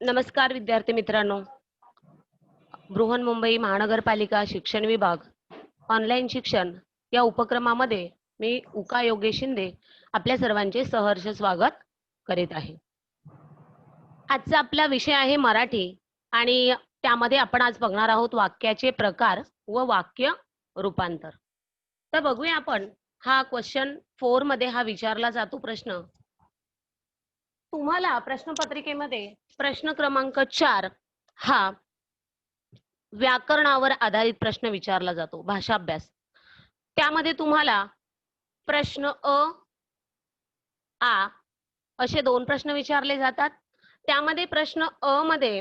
नमस्कार विद्यार्थी मित्रांनो. बृहन्मुंबई महानगरपालिका शिक्षण विभाग ऑनलाईन शिक्षण या उपक्रमामध्ये मी उका योगेश शिंदे आपल्या सर्वांचे सहर्ष स्वागत करीत आहे. आजचा आपला विषय आहे मराठी आणि त्यामध्ये आपण आज बघणार आहोत वाक्याचे प्रकार व वाक्य रूपांतर. तर बघूया आपण हा क्वेश्चन 4 मध्ये हा विचारला जातो प्रश्न. तुम्हाला प्रश्नपत्रिकेमध्ये प्रश्न क्रमांक 4 हा व्याकरणावर आधारित प्रश्न विचारला जातो, भाषा अभ्यास. त्यामध्ये तुम्हाला प्रश्न आ असे 2 प्रश्न विचारले जातात. त्यामध्ये प्रश्न मध्ये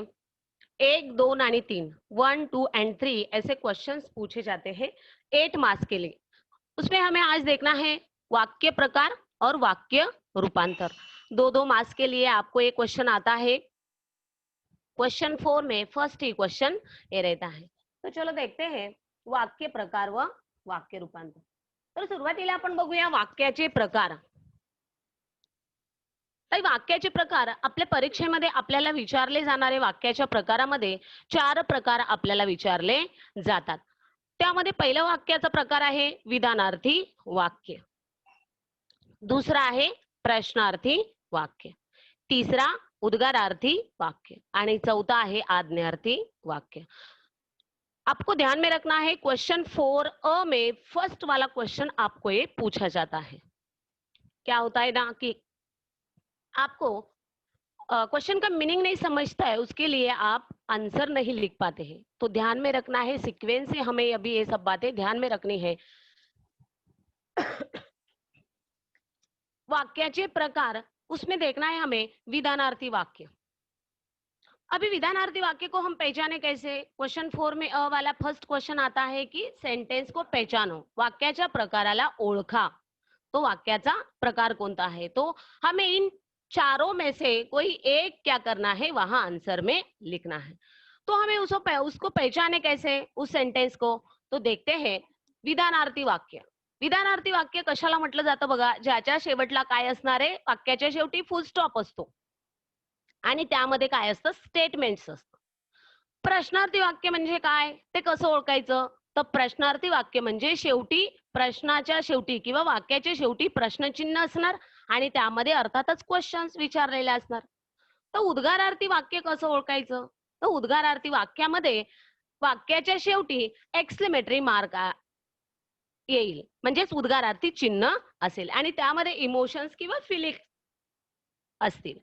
1, 2 आणि 3 1, 2 एंड 3 ऐसे क्वेश्चंस पूछे जाते हैं 8 मार्क्स के लिए. उसमें हमें आज देखना है वाक्य प्रकार और वाक्य रूपांतर. 2-2 मार्क्स के लिए आपको एक क्वेश्चन आता है. क्वेश्चन 4 में फर्स्ट ही क्वेश्चन ये रहता है. तो चलो देखते हैं वाक्य प्रकार व वाक्य रूपांतर. तर सुरुवातीला आपण बघूया वाक्याचे प्रकार. तर वाक्याचे प्रकार आपल्या परीक्षेमध्ये आपल्याला विचारले जाणारे वाक्याच्या प्रकारामध्ये 4 प्रकार आपल्याला विचारले जातात. त्यामध्ये पहिलं वाक्याचा प्रकार आहे विधानार्थी वाक्य, दुसरा आहे प्रश्नार्थी वाक्य, तिसरा उद्गारार्थी वाक्य आणि चौथा आहे आज्ञार्थी वाक्य. आपको ध्यान में रखना है क्वेश्चन 4 अ में फर्स्ट वाला क्वेश्चन आपको ये पूछा जाता है. क्या होता है ना कि आपको क्वेश्चन का मीनिंग नहीं समझता है, उसके लिए आप आंसर नहीं लिख पाते हैं. तो ध्यान में रखना है, सीक्वेंस से हमें अभी ये सब बातें ध्यान में रखनी है. वाक्याचे प्रकार उसमें देखना है हमें विधानार्थी वाक्य. अभी विधानार्थी वाक्य को हम पहचाने कैसे? क्वेश्चन 4 में अ वाला फर्स्ट क्वेश्चन आता है कि सेंटेन्स को पहचानो, वाक्याच्या प्रकाराला ओळखा. तो वाक्याचा प्रकार कोणता है? तो हमें इन चारों में से कोई एक क्या करना है, वहां आंसर में लिखना है. तो हमें उसको पहचाने कैसे उस सेंटेन्स को? तो देखते हैं विधानार्थी वाक्य. विधानार्थी वाक्य कशाला म्हटलं जातं बघा, ज्याच्या शेवटला काय असणार आहे, वाक्याच्या शेवटी फुल स्टॉप असतो आणि त्यामध्ये काय असतं, स्टेटमेंट्स असतं. प्रश्नार्थी वाक्य म्हणजे काय, ते कसं ओळखायचं? तर प्रश्नार्थी वाक्य म्हणजे शेवटी प्रश्नाच्या शेवटी किंवा वाक्याच्या शेवटी प्रश्नचिन्ह असणार आणि त्यामध्ये अर्थातच क्वेश्चन्स विचारलेले असणार. तर उद्गारार्थी वाक्य कसं ओळखायचं? तर उद्गारार्थी वाक्यामध्ये वाक्याच्या शेवटी एक्सक्लेमेटरी मार्क येईल, म्हणजेच उद्गारार्थी चिन्ह असेल आणि त्यामध्ये इमोशन्स किंवा फिलिंग असतील.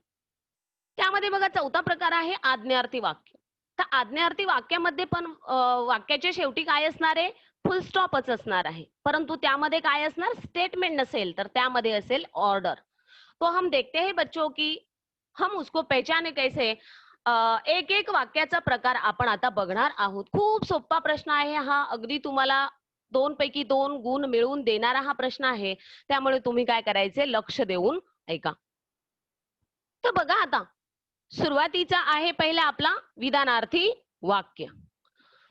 त्यामध्ये बघा चौथा प्रकार आहे आज्ञार्थी वाक्य. तर आज्ञार्थी वाक्यामध्ये पण वाक्याच्या शेवटी काय असणार आहे, फुल स्टॉपच असणार आहे, परंतु त्यामध्ये काय असणार, स्टेटमेंट नसेल तर त्यामध्ये असेल ऑर्डर. तो हम देखते हैं बच्चों की हम उसको पहचाने कैसे. एक एक वाक्याचा प्रकार आपण आता बघणार आहोत. खूप सोपा प्रश्न आहे हा, अगदी तुम्हाला 2 पैकी 2 गुण मिळवून देणारा हा प्रश्न आहे. त्यामुळे तुम्ही काय करायचे, लक्ष देऊन ऐका. तर बघा आता सुरुवातीचा आहे पहिला आपला विधानार्थी वाक्य.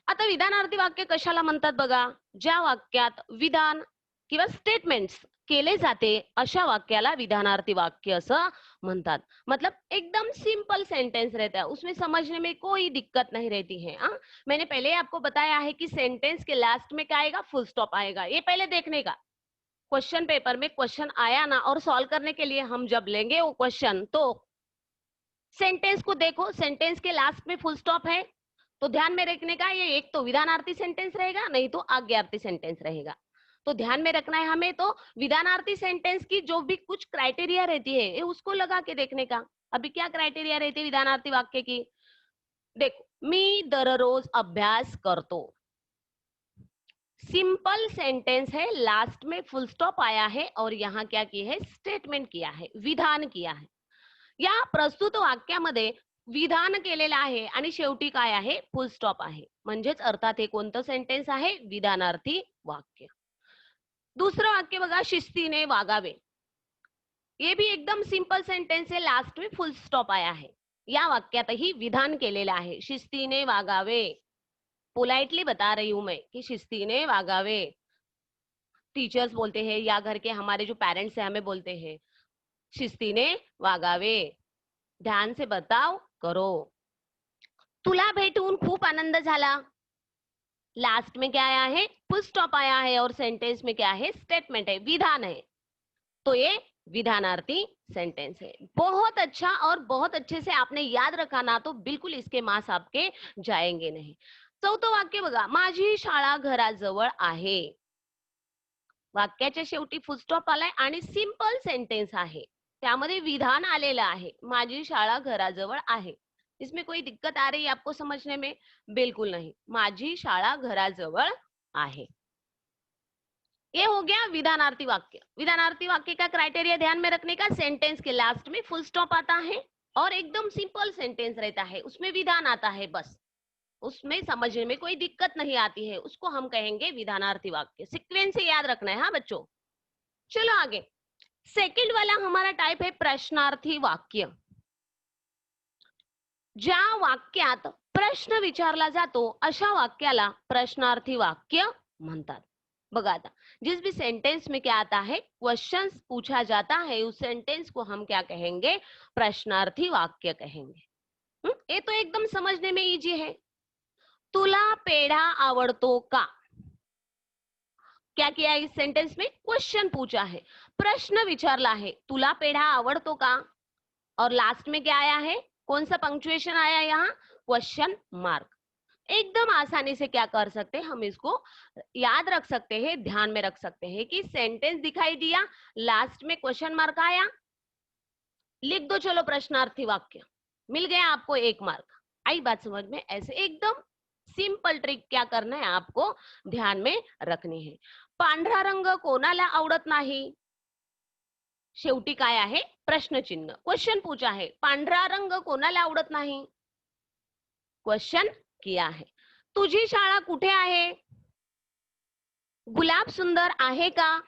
आता विधानार्थी वाक्य कशाला म्हणतात बघा, ज्या वाक्यात विधान किंवा स्टेटमेंट्स केले जाते अशा वाक्याला विधानार्थी वाक्य असं म्हणतात. मतलब एकदम सिंपल सेंटेंस रहता है, उसमें समझने में कोई दिक्कत नहीं रहती है. मैंने पहले ही आपको बताया है कि सेंटेंस के लास्ट में क्या आएगा, फुल स्टॉप आएगा. ये पहले देखने का, क्वेश्चन पेपर में क्वेश्चन आया ना और सॉल्व करने के लिए हम जब लेंगे वो क्वेश्चन, तो सेंटेंस को देखो, सेंटेंस के लास्ट में फुल स्टॉप है तो ध्यान में रखने का, ये एक तो विधानार्थी सेंटेंस रहेगा, नहीं तो आज्ञार्थी सेंटेंस रहेगा. तो ध्यान में रखना है हमें. तो विधानार्थी सेंटेंस की जो भी कुछ क्राइटेरिया रहती है उसको लगा के देखने का. अभी क्या क्राइटेरिया रहती है विधानार्थी वाक्य की? देखो, मी दररोज अभ्यास करतो. सिंपल सेंटेंस है, लास्ट में फुल स्टॉप आया है और यहाँ क्या किया है, स्टेटमेंट किया है, विधान किया है. या प्रस्तुत वाक्यामध्ये विधान केलेलं आहे आणि शेवटी काय आहे, फुल स्टॉप आहे, म्हणजेच अर्थात हे कोणतं सेंटेन्स आहे, विधानार्थी वाक्य. दुसरं वाक्य बघा, शिस्तीने वागावे. ये भी एकदम सिंपल सेंटेन्स है, लास्ट में फुल स्टॉप आया है. या वाक्यातही विधान केलेलं आहे, शिस्तीने वागावे. पोलाइटली बता रही हूं मैं कि शिस्तीने वागावे. टीचर्स बोलते हैं या घर के हमारे जो पेरेंट्स हैं हमें बोलते हैं शिस्तीने वागावे, ध्यान से बर्ताव करो. तुला भेटून खूप आनंद झाला. लास्ट में क्या आया है? फुल स्टॉप आया है और सेंटेंस में क्या है? स्टेटमेंट है, विधान है. तो ये विधानार्थी सेंटेंस है. बहुत अच्छा और बहुत अच्छे से आपने याद रखा ना, तो बिलकुल इसके मार्क्स आपके जाएंगे नहीं. चौथं वाक्य बघा, माझी शाळा घराजवळ आहे. वाक्याच्या शेवटी फुल स्टॉप आलाय आणि सिंपल सेंटेंस आहे. त्यामध्ये विधान आलेलं आहे, माझी शाळा घराजवळ आहे. इसमें कोई दिक्कत आ रही है आपको समझने में? बिल्कुल नहीं. माझी शाळा घराजवळ आहे. ये हो गया विधानार्थी वाक्य. विधानार्थी वाक्य का क्राइटेरिया ध्यान में रखने का, सेंटेंस के लास्ट में फुल स्टॉप आता है और एकदम सिंपल सेंटेंस रहता है, उसमें विधान आता है बस. उसमें समझने में कोई दिक्कत नहीं आती है, उसको हम कहेंगे विधानार्थी वाक्य. सीक्वेंस से याद रखना है हाँ बच्चों. चलो आगे. सेकंड वाला हमारा टाइप है प्रश्नार्थी वाक्य. ज्या वाक्यात प्रश्न विचारला जातो अशा वाक्याला प्रश्नार्थी वाक्य म्हणतात. बघा आता, जिस भी सेंटेंस में क्या आता है, क्वेश्चन पूछा जाता है, उस सेंटेंस को हम क्या कहेंगे? प्रश्नार्थी वाक्य कहेंगे. ये तो एकदम समझने में इजी है. तुला पेढा आवडतो का? क्या किया इस सेंटेंस में? क्वेश्चन पूछा है, प्रश्न विचारला है, तुला पेढा आवडतो का? और लास्ट में क्या आया है? कौन सा पंक्चुएशन आया यहाँ? Question mark. एकदम आसानी से क्या कर सकते हैं, हम इसको याद रख सकते हैं, ध्यान में रख सकते हैं कि सेंटेंस दिखाई दिया, लास्ट में क्वेश्चन मार्क आया, लिख दो चलो प्रश्नार्थी वाक्य, मिल गया आपको 1 मार्क. आई बात समझ में? ऐसे एकदम सिंपल ट्रिक क्या करना है आपको ध्यान में रखनी है. पांढरा रंग कोणाला आवडत नाही? शेवटी काय आहे? प्रश्नचिन्ह. क्वेश्चन पूछा है, पांढरा रंग कोणाला आवडत नाही? क्वेश्चन किया है. तुझी शाळा कुठे आहे? गुलाब सुंदर आहे का?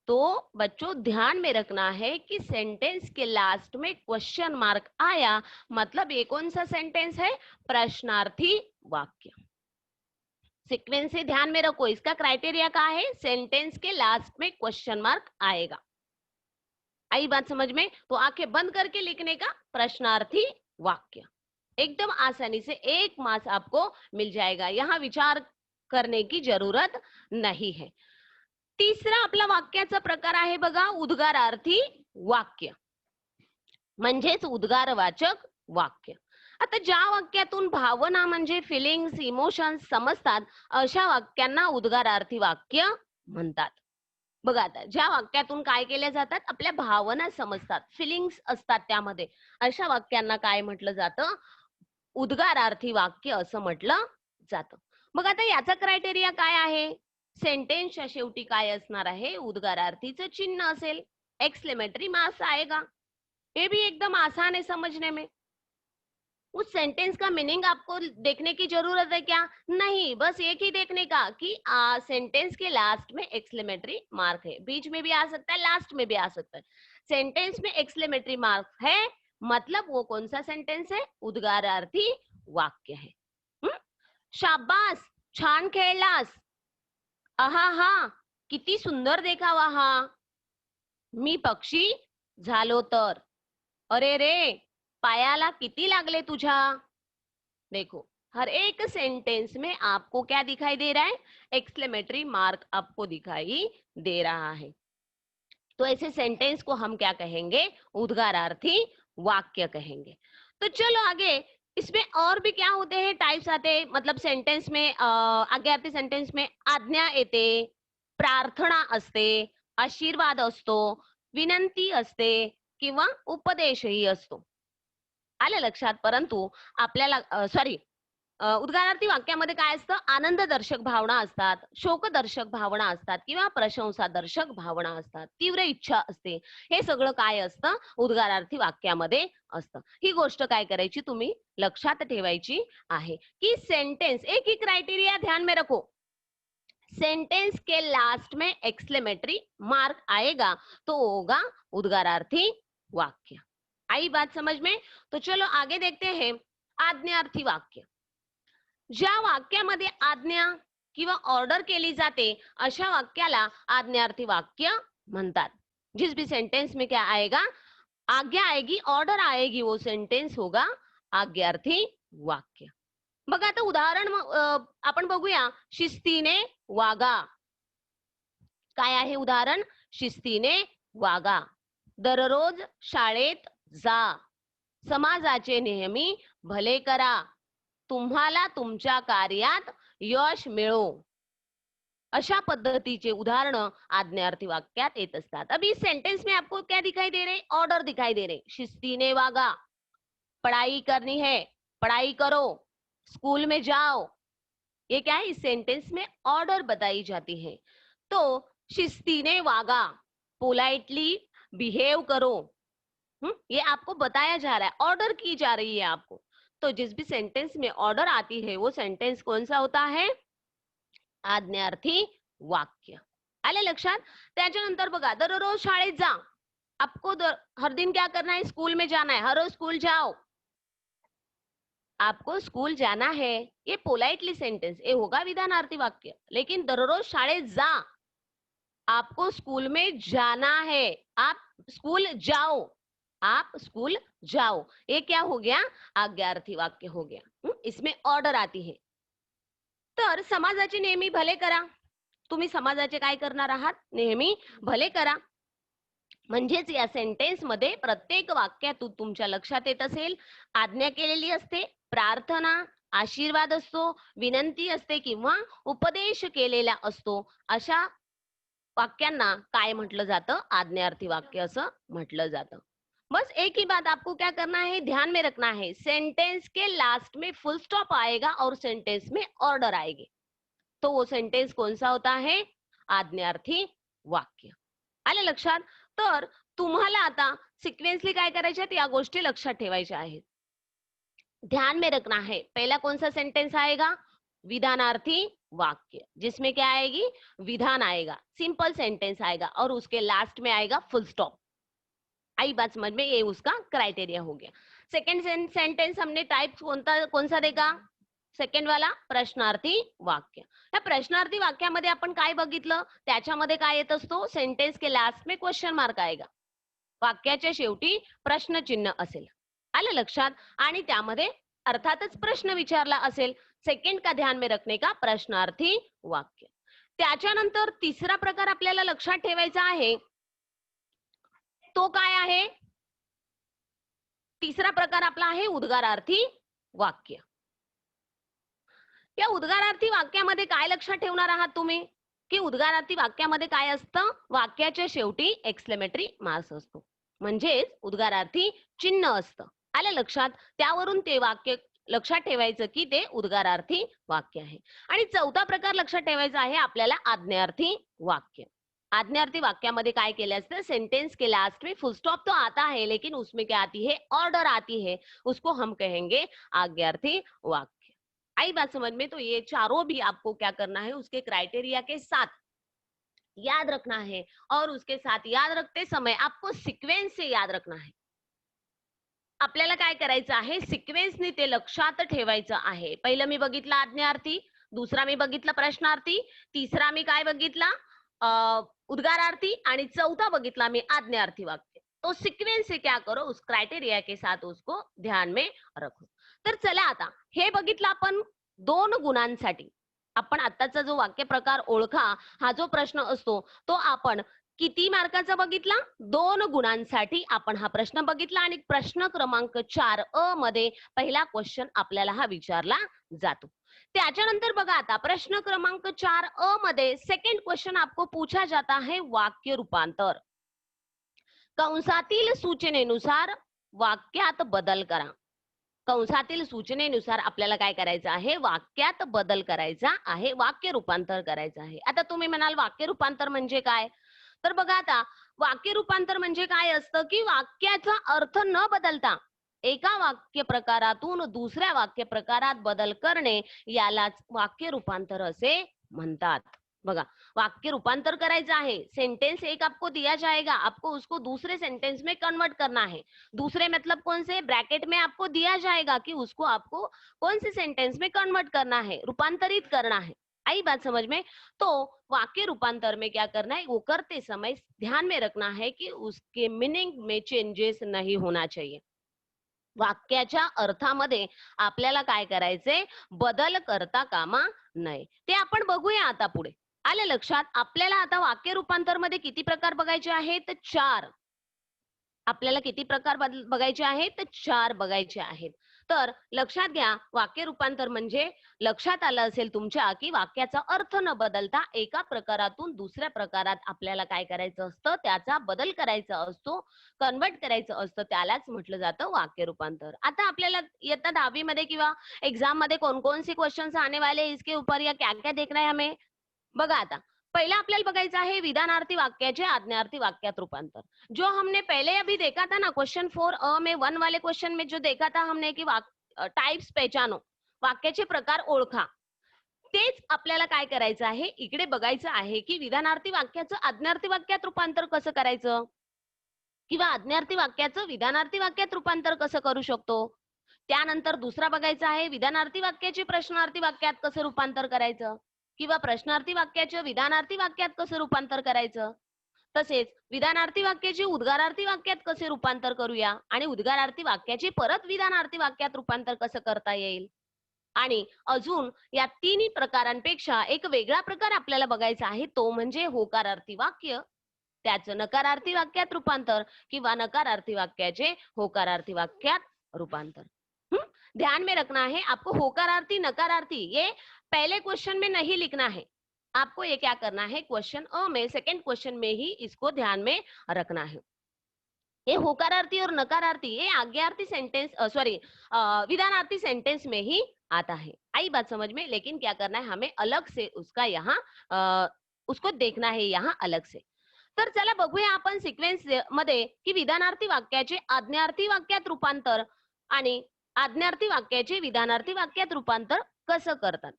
तो बच्चों ध्यान में रखना है कि सेंटेंस के लास्ट में क्वेश्चन मार्क आया, मतलब ये कौन सा सेंटेंस है? प्रश्नार्थी वाक्य. सीक्वेंस से ध्यान में रखो, इसका क्राइटेरिया क्या है? सेंटेंस के लास्ट में क्वेश्चन मार्क आएगा. आई बात समझ में? तो आंखें बंद करके लिखने का प्रश्नार्थी वाक्य. एकदम आसानी से 1 मार्क्स आपको मिल जाएगा, यहाँ विचार करने की जरूरत नहीं है. तिसरा आपला वाक्याचा प्रकार आहे बघा, उद्गारार्थी वाक्य म्हणजेच उद्गारवाचक वाक्य. आता ज्या वाक्यातून भावना म्हणजे फिलिंग्स, इमोशन्स समजतात अशा वाक्यांना उद्गारार्थी वाक्य म्हणतात. बघा आता, ज्या वाक्यातून काय केल्या जातात, आपल्या भावना समजतात, फिलिंग्स असतात त्यामध्ये, अशा वाक्यांना काय म्हटलं जातं? उद्गारार्थी वाक्य असं म्हटलं जातं. मग आता याचा क्राइटेरिया काय आहे? सेंटेन्सच्या शेवटी काय असणार आहे? उद्गारार्थीचं चिन्ह असेल, एक्सक्लेमेटरी मार्क्स आएगा. ये भी एकदम आसान है समझने में. उस सेंटेंस का मीनिंग आपको देखने की जरूरत है क्या? नहीं, बस एक ही देखने का कि सेंटेंस के लास्ट में एक्सक्लेमेटरी मार्क है. बीच में भी आ सकता है, लास्ट में भी आ सकता है. सेंटेंस में एक्सक्लेमेटरी मार्क है, मतलब वो कौन सा सेंटेंस है? उद्गारार्थी वाक्य है. शाबास, छान खेळलास. आहा हा, किती सुंदर देखावा हा. मी पक्षी झालो तर. अरे रे, पायाला किती लागले तुझ्या. देखो, हर एक सेंटेंस में आपको क्या दिखाई दे रहा है? एक्सक्लेमेटरी मार्क आपको दिखाई दे रहा है. तो ऐसे सेंटेंस को हम क्या कहेंगे? उद्गारार्थी वाक्य कहेंगे. तो चलो आगे, इसमें और भी क्या होते हैं? टाइप्स आते हैं, मतलब सेंटेंस में आगे आते सेंटेंस में आज्ञा येते, प्रार्थना असते, आशीर्वाद असतो, विनंती असते किंवा उपदेशही असतो. आलं लक्षात? परंतु आपल्याला उद्गारार्थी वाक्यामध्ये काय असतं? आनंददर्शक भावना असतात, शोकदर्शक भावना असतात किंवा प्रशंसादर्शक भावना असतात, तीव्र इच्छा असते. हे सगळं काय असतं? उद्गारार्थी वाक्यामध्ये असतं. ही गोष्ट काय करायची? तुम्ही लक्षात ठेवायची आहे की सेंटेंस, एक ही क्राइटेरिया ध्यान में रखो, सेंटेंस के लास्ट में एक्सक्लेमेटरी मार्क आएगा तो होगा उद्गारार्थी वाक्य. आई बात समझ में? तो चलो आगे देखते हैं आज्ञार्थी वाक्य. ज्या वाक्यामध्ये आज्ञा किंवा ऑर्डर केली जाते अशा वाक्याला आज्ञार्थी वाक्य म्हणतात. जिस भी सेंटेंस में क्या आएगा? आज्ञा आएगी, ऑर्डर आएगी, वो सेंटेंस होगा आज्ञार्थी वाक्य. बघा आता उदाहरण आपण बघूया. शिस्तीने वागा. काय आहे उदाहरण? शिस्तीने वागा. दररोज शाळेत जा. समाजाचे नेहमी भले करा. तुम्हाला तुमच्या कार्यात यश मिळो. अशा पद्धतीचे उदाहरण आज्ञार्थी वाक्यात येत असतात. अभी इस सेंटेंस में आपको क्या दिखाई दे रहे? ऑर्डर दिखाई दे रहे. शिस्तीने वागा, पढ़ाई करनी है, पढ़ाई करो, स्कूल में जाओ. ये क्या है? इस सेंटेंस में ऑर्डर बताई जाती है. तो शिस्तीने वागा, पोलाइटली बिहेव करो, ये आपको बताया जा रहा है, ऑर्डर की जा रही है आपको. तो जिस भी सेंटेंस में ऑर्डर आती है वो सेंटेंस कौन सा होता है? आज्ञार्थी वाक्य. आले लक्षात? त्याच्यानंतर बघा, दररोज शाळेत जा. आपको हर दिन क्या करना है? स्कूल में जाना है. हर रोज स्कूल जाओ. आपको स्कूल जाना है, ये पोलाइटली सेंटेंस, ये होगा विधानार्थी वाक्य. लेकिन दररोज शाळेत जा, आपको स्कूल में जाना है, आप स्कूल जाओ, आप स्कूल जाओ, ये क्या हो गया? आज्ञार्थी वाक्य हो गया. इसमें ऑर्डर आती है. तर समाजाचे नेहमी भले करा. तुम्ही समाजाचे काय करणार आहात? नेहमी भले करा. म्हणजेच या सेंटेन्स मध्ये प्रत्येक वाक्यातून तुमच्या लक्षात येत असेल, आज्ञा केलेली असते, प्रार्थना, आशीर्वाद असतो, विनंती असते किंवा उपदेश केलेला असतो. अशा वाक्यांना काय म्हटलं जातं? आज्ञार्थी वाक्य असं म्हटलं जातं. बस एक ही बात आपको क्या करना है, ध्यान में रखना है. सेंटेंस के लास्ट में फुल स्टॉप आएगा और सेंटेंस में ऑर्डर आएगी. तो वो सेंटेंस कौन सा होता है? आज्ञार्थी वाक्य. आलं लक्षात? तर तुम्हाला आता सिक्वेन्सली काय करायचे आहेत, या गोष्टी लक्षात ठेवायच्या आहेत. ध्यान में रखना है. पहला कौन सा सेंटेंस आएगा? विधानार्थी वाक्य, जिसमें क्या आएगी? विधान आएगा, सिंपल सेंटेंस आएगा और उसके लास्ट में आएगा फुल स्टॉप. आई बात समझ में? ये उसका क्राइटेरिया हो गया. सेकंड सेंटेंस हमने टाइप कौन सा देगा? सेकंड वाला प्रश्नार्थी वाक्य. या प्रश्नार्थी वाक्यामध्ये आपण काय बघितलं? त्याच्यामध्ये काय येत असतो? सेंटेंस के लास्ट में क्वेश्चन मार्क आएगा. वाक्याच्या शेवटी प्रश्नचिन्ह असेल. आलं लक्षात? आणि त्यामध्ये अर्थातच प्रश्न विचारला असेल. सेकंड का ध्यान में रखने का? प्रश्नार्थी वाक्य. त्याच्यानंतर तिसरा प्रकार आपल्याला लक्षात ठेवायचा आहे. तो काय आहे? तिसरा प्रकार आपला आहे उद्गारार्थी वाक्य. या उद्गारार्थी वाक्यामध्ये काय लक्षात ठेवणार आहात तुम्ही? की उद्गारार्थी वाक्यामध्ये काय असतं? वाक्याच्या शेवटी एक्सक्लेमेटरी मार्क्स असतो, म्हणजेच उद्गारार्थी चिन्ह असतं. आलं लक्षात? त्यावरून ते वाक्य लक्षात ठेवायचं की ते उद्गारार्थी वाक्य आहे. आणि चौथा प्रकार लक्षात ठेवायचा आहे आपल्याला, आज्ञार्थी वाक्य. आज्ञार्थी वाक्यामध्ये काय केलं असतं? सेंटेंस के लास्ट में फुल स्टॉप तो आता है, लेकिन उसमें क्या आती है? ऑर्डर आती है. उसको हम कहेंगे आज्ञार्थी वाक्य. आई बात समझ में? तो ये चारों भी आपको क्या करना है? उसके क्राइटेरिया के साथ याद रखना है. और उसके साथ याद रखते समय आपको सिक्वेन्स से याद रखना है. आपल्याला काय करायचं आहे? सिक्वेन्सनी ते लक्षात ठेवायचं आहे. पहिलं मी बघितलं आज्ञार्थी, दुसरा मी बघितलं प्रश्नार्थी, तिसरा मी काय बघितला? उद्गारार्थी आणि चौथा बघितला मी आज्ञार्थी वाक्य. तो सिक्वेन्स से क्या करो? उस क्राइटेरिया के साथ उसको ध्यान में रखो. तर चला आता हे बघितलं आपण 2 गुणांसाठी. आपण आताचा जो वाक्य प्रकार ओळखा हा जो प्रश्न असतो तो आपण किती मार्काचा बघितला? 2 गुणांसाठी आपण हा प्रश्न बघितला. आणि प्रश्न क्रमांक 4 अ मध्ये पहिला क्वेश्चन आपल्याला हा विचारला जातो. त्याच्यानंतर बघा आता प्रश्न क्रमांक 4 अ मध्ये सेकंड क्वेश्चन आपको पूछा जाता है वाक्य रूपांतर. कंसातील सूचनेनुसार वाक्यात बदल करा. कंसातील सूचनेनुसार आपल्याला काय करायचं आहे? वाक्यात बदल करायचा आहे, वाक्य रूपांतर करायचं आहे. आता तुम्ही म्हणाल वाक्य रूपांतर म्हणजे काय? तर बघा आता वाक्य रूपांतर म्हणजे काय असतं की वाक्याचा अर्थ न बदलता एका वाक्य प्रकारातून दुसऱ्या वाक्य प्रकारात बदल करणे यालाच वाक्य रूपांतर असे म्हणतात. बघा, वाक्य रूपांतर करायचं आहे. सेंटेंस एक आपको दिया जाएगा, आपको उसको दूसरे सेंटेंस में कन्वर्ट करना है. दूसरे मतलब कौन से? ब्रैकेट में आपको दिया जाएगा कि उसको आपको कौन से सेंटेंस में कन्वर्ट करना है, रूपांतरित करना है. आई बात समझ में? तो वाक्य रूपांतर में क्या करना है? वो करते समय ध्यान में रखना है कि उसके मीनिंग में चेंजेस नहीं होना चाहिए. वाक्याच्या अर्थामध्ये आपल्याला काय करायचंय, बदल करता कामा नये. ते आपण बघूया आता पुढे. आलं लक्षात? आपल्याला आता वाक्य रूपांतर मध्ये किती प्रकार बघायचे आहेत? 4. आपल्याला किती प्रकार बघायचे आहेत? तर 4 बघायचे आहेत. तर लक्षात घ्या, वाक्य रूपांतर म्हणजे लक्षात आलं असेल तुमच्या, की वाक्याचा अर्थ न बदलता एका प्रकारातून दुसऱ्या प्रकारात आपल्याला काय करायचं असतं, त्याचा बदल करायचा असतो, कन्वर्ट करायचं असतं, त्यालाच म्हटलं जातं वाक्य रूपांतर. आता आपल्याला इयत्ता 10वी मध्ये किंवा एग्जाम मध्ये कौन-कौन से क्वेश्चंस आने वाले हैं, इसके ऊपर या क्या-क्या देखना है हमें? बघा आता, पहिला आपल्याला बघायचं आहे विधानार्थी वाक्याचे आज्ञार्थी वाक्यात रूपांतर. जो हमने पहले अभी देखा था ना क्वेश्चन 4 अ में 1 वाले क्वेश्चन में जो देखा था हमने कि टाइप्स पहचानो, वाक्याचे प्रकार ओळखा. तेच आपल्याला काय करायचं आहे, इकडे बघायचं आहे की विधानार्थी वाक्याचं आज्ञार्थी वाक्यात रूपांतर कसं करायचं किंवा आज्ञार्थी वाक्याचं विधानार्थी वाक्यात रूपांतर कसं करू शकतो. त्यानंतर दुसरा बघायचा आहे विधानार्थी वाक्याचे प्रश्नार्थी वाक्यात कसं रूपांतर करायचं किंवा प्रश्नार्थी वाक्याचे विधानार्थी वाक्यात कसं रूपांतर करायचं. तसेच विधानार्थी वाक्याचे उद्गारार्थी वाक्यात कसे रूपांतर करूया आणि उद्गारार्थी वाक्याचे परत विधानार्थी वाक्यात रूपांतर कसं करता येईल. आणि अजून या तिन्ही प्रकारांपेक्षा एक वेगळा प्रकार आपल्याला बघायचा आहे, तो म्हणजे होकारार्थी वाक्य, त्याचं नकारार्थी वाक्यात रूपांतर किंवा नकारार्थी वाक्याचे होकारार्थी वाक्यात रूपांतर. ध्यान में रखना है आपको, होकारार्थी नकारार्थी ये पहले क्वेश्चन में नहीं लिखना है. आपको ये क्या करना है, क्वेश्चन अ में सेकंड क्वेश्चन में ही इसको ध्यान में रखना है. ये होकारार्थी और नकारार्थी ये आज्ञार्थी सेंटेंस सॉरी विधानार्थी सेंटेंस में ही आता है. आई बात समझ में? लेकिन क्या करना है, हमें अलग से उसका यहाँ उसको देखना है यहाँ अलग से. तर चला बघूया आपण सिक्वेन्स मध्ये की विधानार्थी वाक्याचे आज्ञार्थी वाक्यात रूपांतर आणि आज्ञार्थी वाक्याचे विधानार्थी वाक्यात रूपांतर कसं करतात.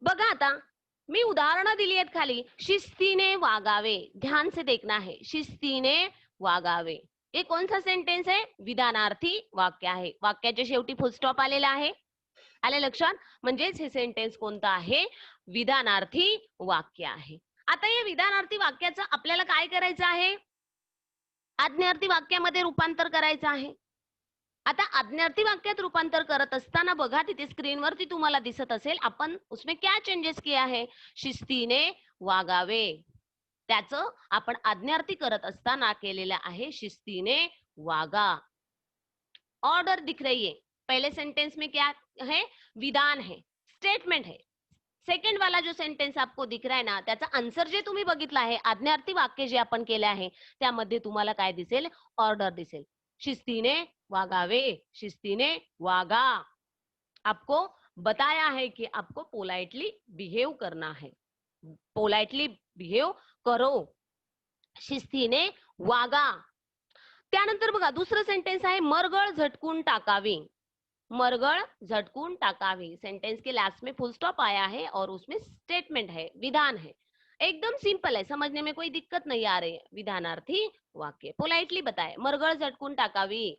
बघा आता, मी उदाहरणं दिली आहेत खाली. शिस्तीने वागावे, ध्यान से देखना है. शिस्तीने वागावे, हे कोणता सेंटेन्स आहे? विधानार्थी वाक्य आहे. वाक्याच्या शेवटी फुल स्टॉप आलेला आहे. आले लक्षात? म्हणजेच हे सेंटेन्स कोणतं आहे? विधानार्थी वाक्य आहे. आता या विधानार्थी वाक्याचं आपल्याला काय करायचं आहे? आज्ञार्थी वाक्यामध्ये रूपांतर करायचं आहे. आता आज्ञार्थी वाक्यात रूपांतर करत असताना बघा तिथे स्क्रीनवरती तुम्हाला दिसत असेल, आपण उसमें क्या चेंजेस किया है? शिस्तीने वागावे, त्याचं आपण आज्ञार्थी करत असताना केलेलं आहे शिस्तीने वागा. ऑर्डर दिख रही है. पहले सेंटेंस में क्या है? विधान है, स्टेटमेंट है. सेकंड वाला जो सेंटेन्स आपको दिख रहा है ना, त्याचा आन्सर जे तुम्ही बघितला आहे, आज्ञार्थी वाक्य जे आपण केले आहे त्यामध्ये तुम्हाला काय दिसेल? ऑर्डर दिसेल. शिस्तीने वागावे, शिस्तीने वागा. आपको बताया है कि आपको पोलाइटली बिहेव करना है, पोलाइटली बिहेव करो, शिस्तीने वागा. त्यानंतर बघा दुसरं सेंटेन्स आहे मरगळ झटकून टाकावी. मरगळ झटकून टाकावी, सेंटेंस के लास्ट में फुल स्टॉप आया है और उसमें स्टेटमेंट है, विधान है. एकदम सिंपल है, समझने में कोई दिक्कत नहीं आ रही है. विधानार्थी वाक्य पोलाइटली बताए, मरगळ झटकून टाकावी.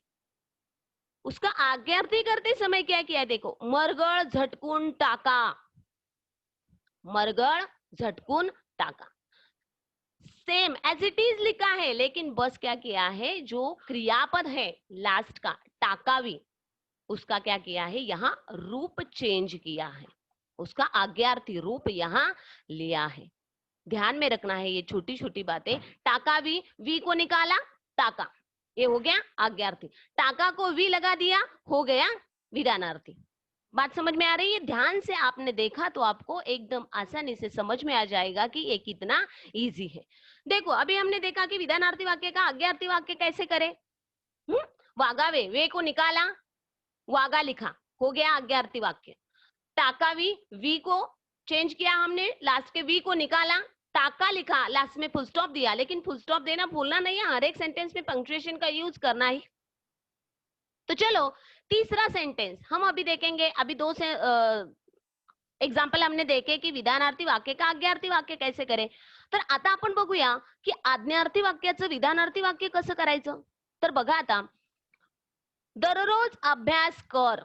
उसका आज्ञार्थी करते समय क्या किया, देखो, मरगळ झटकून टाका, मरगळ झटकून टाका. सेम एज इट इज लिखा है, लेकिन बस क्या किया है, जो क्रियापद है लास्ट का टाकावी, उसका क्या किया है, यहाँ रूप चेंज किया है, उसका आज्ञार्थी रूप यहाँ लिया है. ध्यान में रखना है ये छोटी छोटी बातें. टाकावी, वी को निकाला, टाका, ये हो गया आज्ञार्थी. टाका को वी लगा दिया, हो गया विधानार्थी. बात समझ में आ रही है? ध्यान से आपने देखा तो आपको एकदम आसानी से समझ में आ जाएगा कि ये कितना इजी है. देखो, अभी हमने देखा कि विधानार्थी वाक्य का आज्ञार्थी वाक्य कैसे करें. वागावे, वे को निकाला, वागा लिखा, हो गया आज्ञार्थी वाक्य. टाकावी, वी को चेंज किया हमने, लास्ट के वी को निकाला, टाका लिखा, लास्ट में फुल स्टॉप दिया. लेकिन फुल स्टॉप देना भूलना नहीं है, हर एक सेंटेंस में पंक्चुएशन का यूज करना ही. तो चलो तीसरा सेंटेंस हम अभी देखेंगे. अभी दो से एग्जाम्पल हमने देखे की विधानार्थी वाक्य का आज्ञार्थी वाक्य कैसे करें. तर आता आपण बघूया की आज्ञार्थी वाक्याचं विधानार्थी वाक्य कसं करायचं. तर बघा आता, दररोज अभ्यास कर,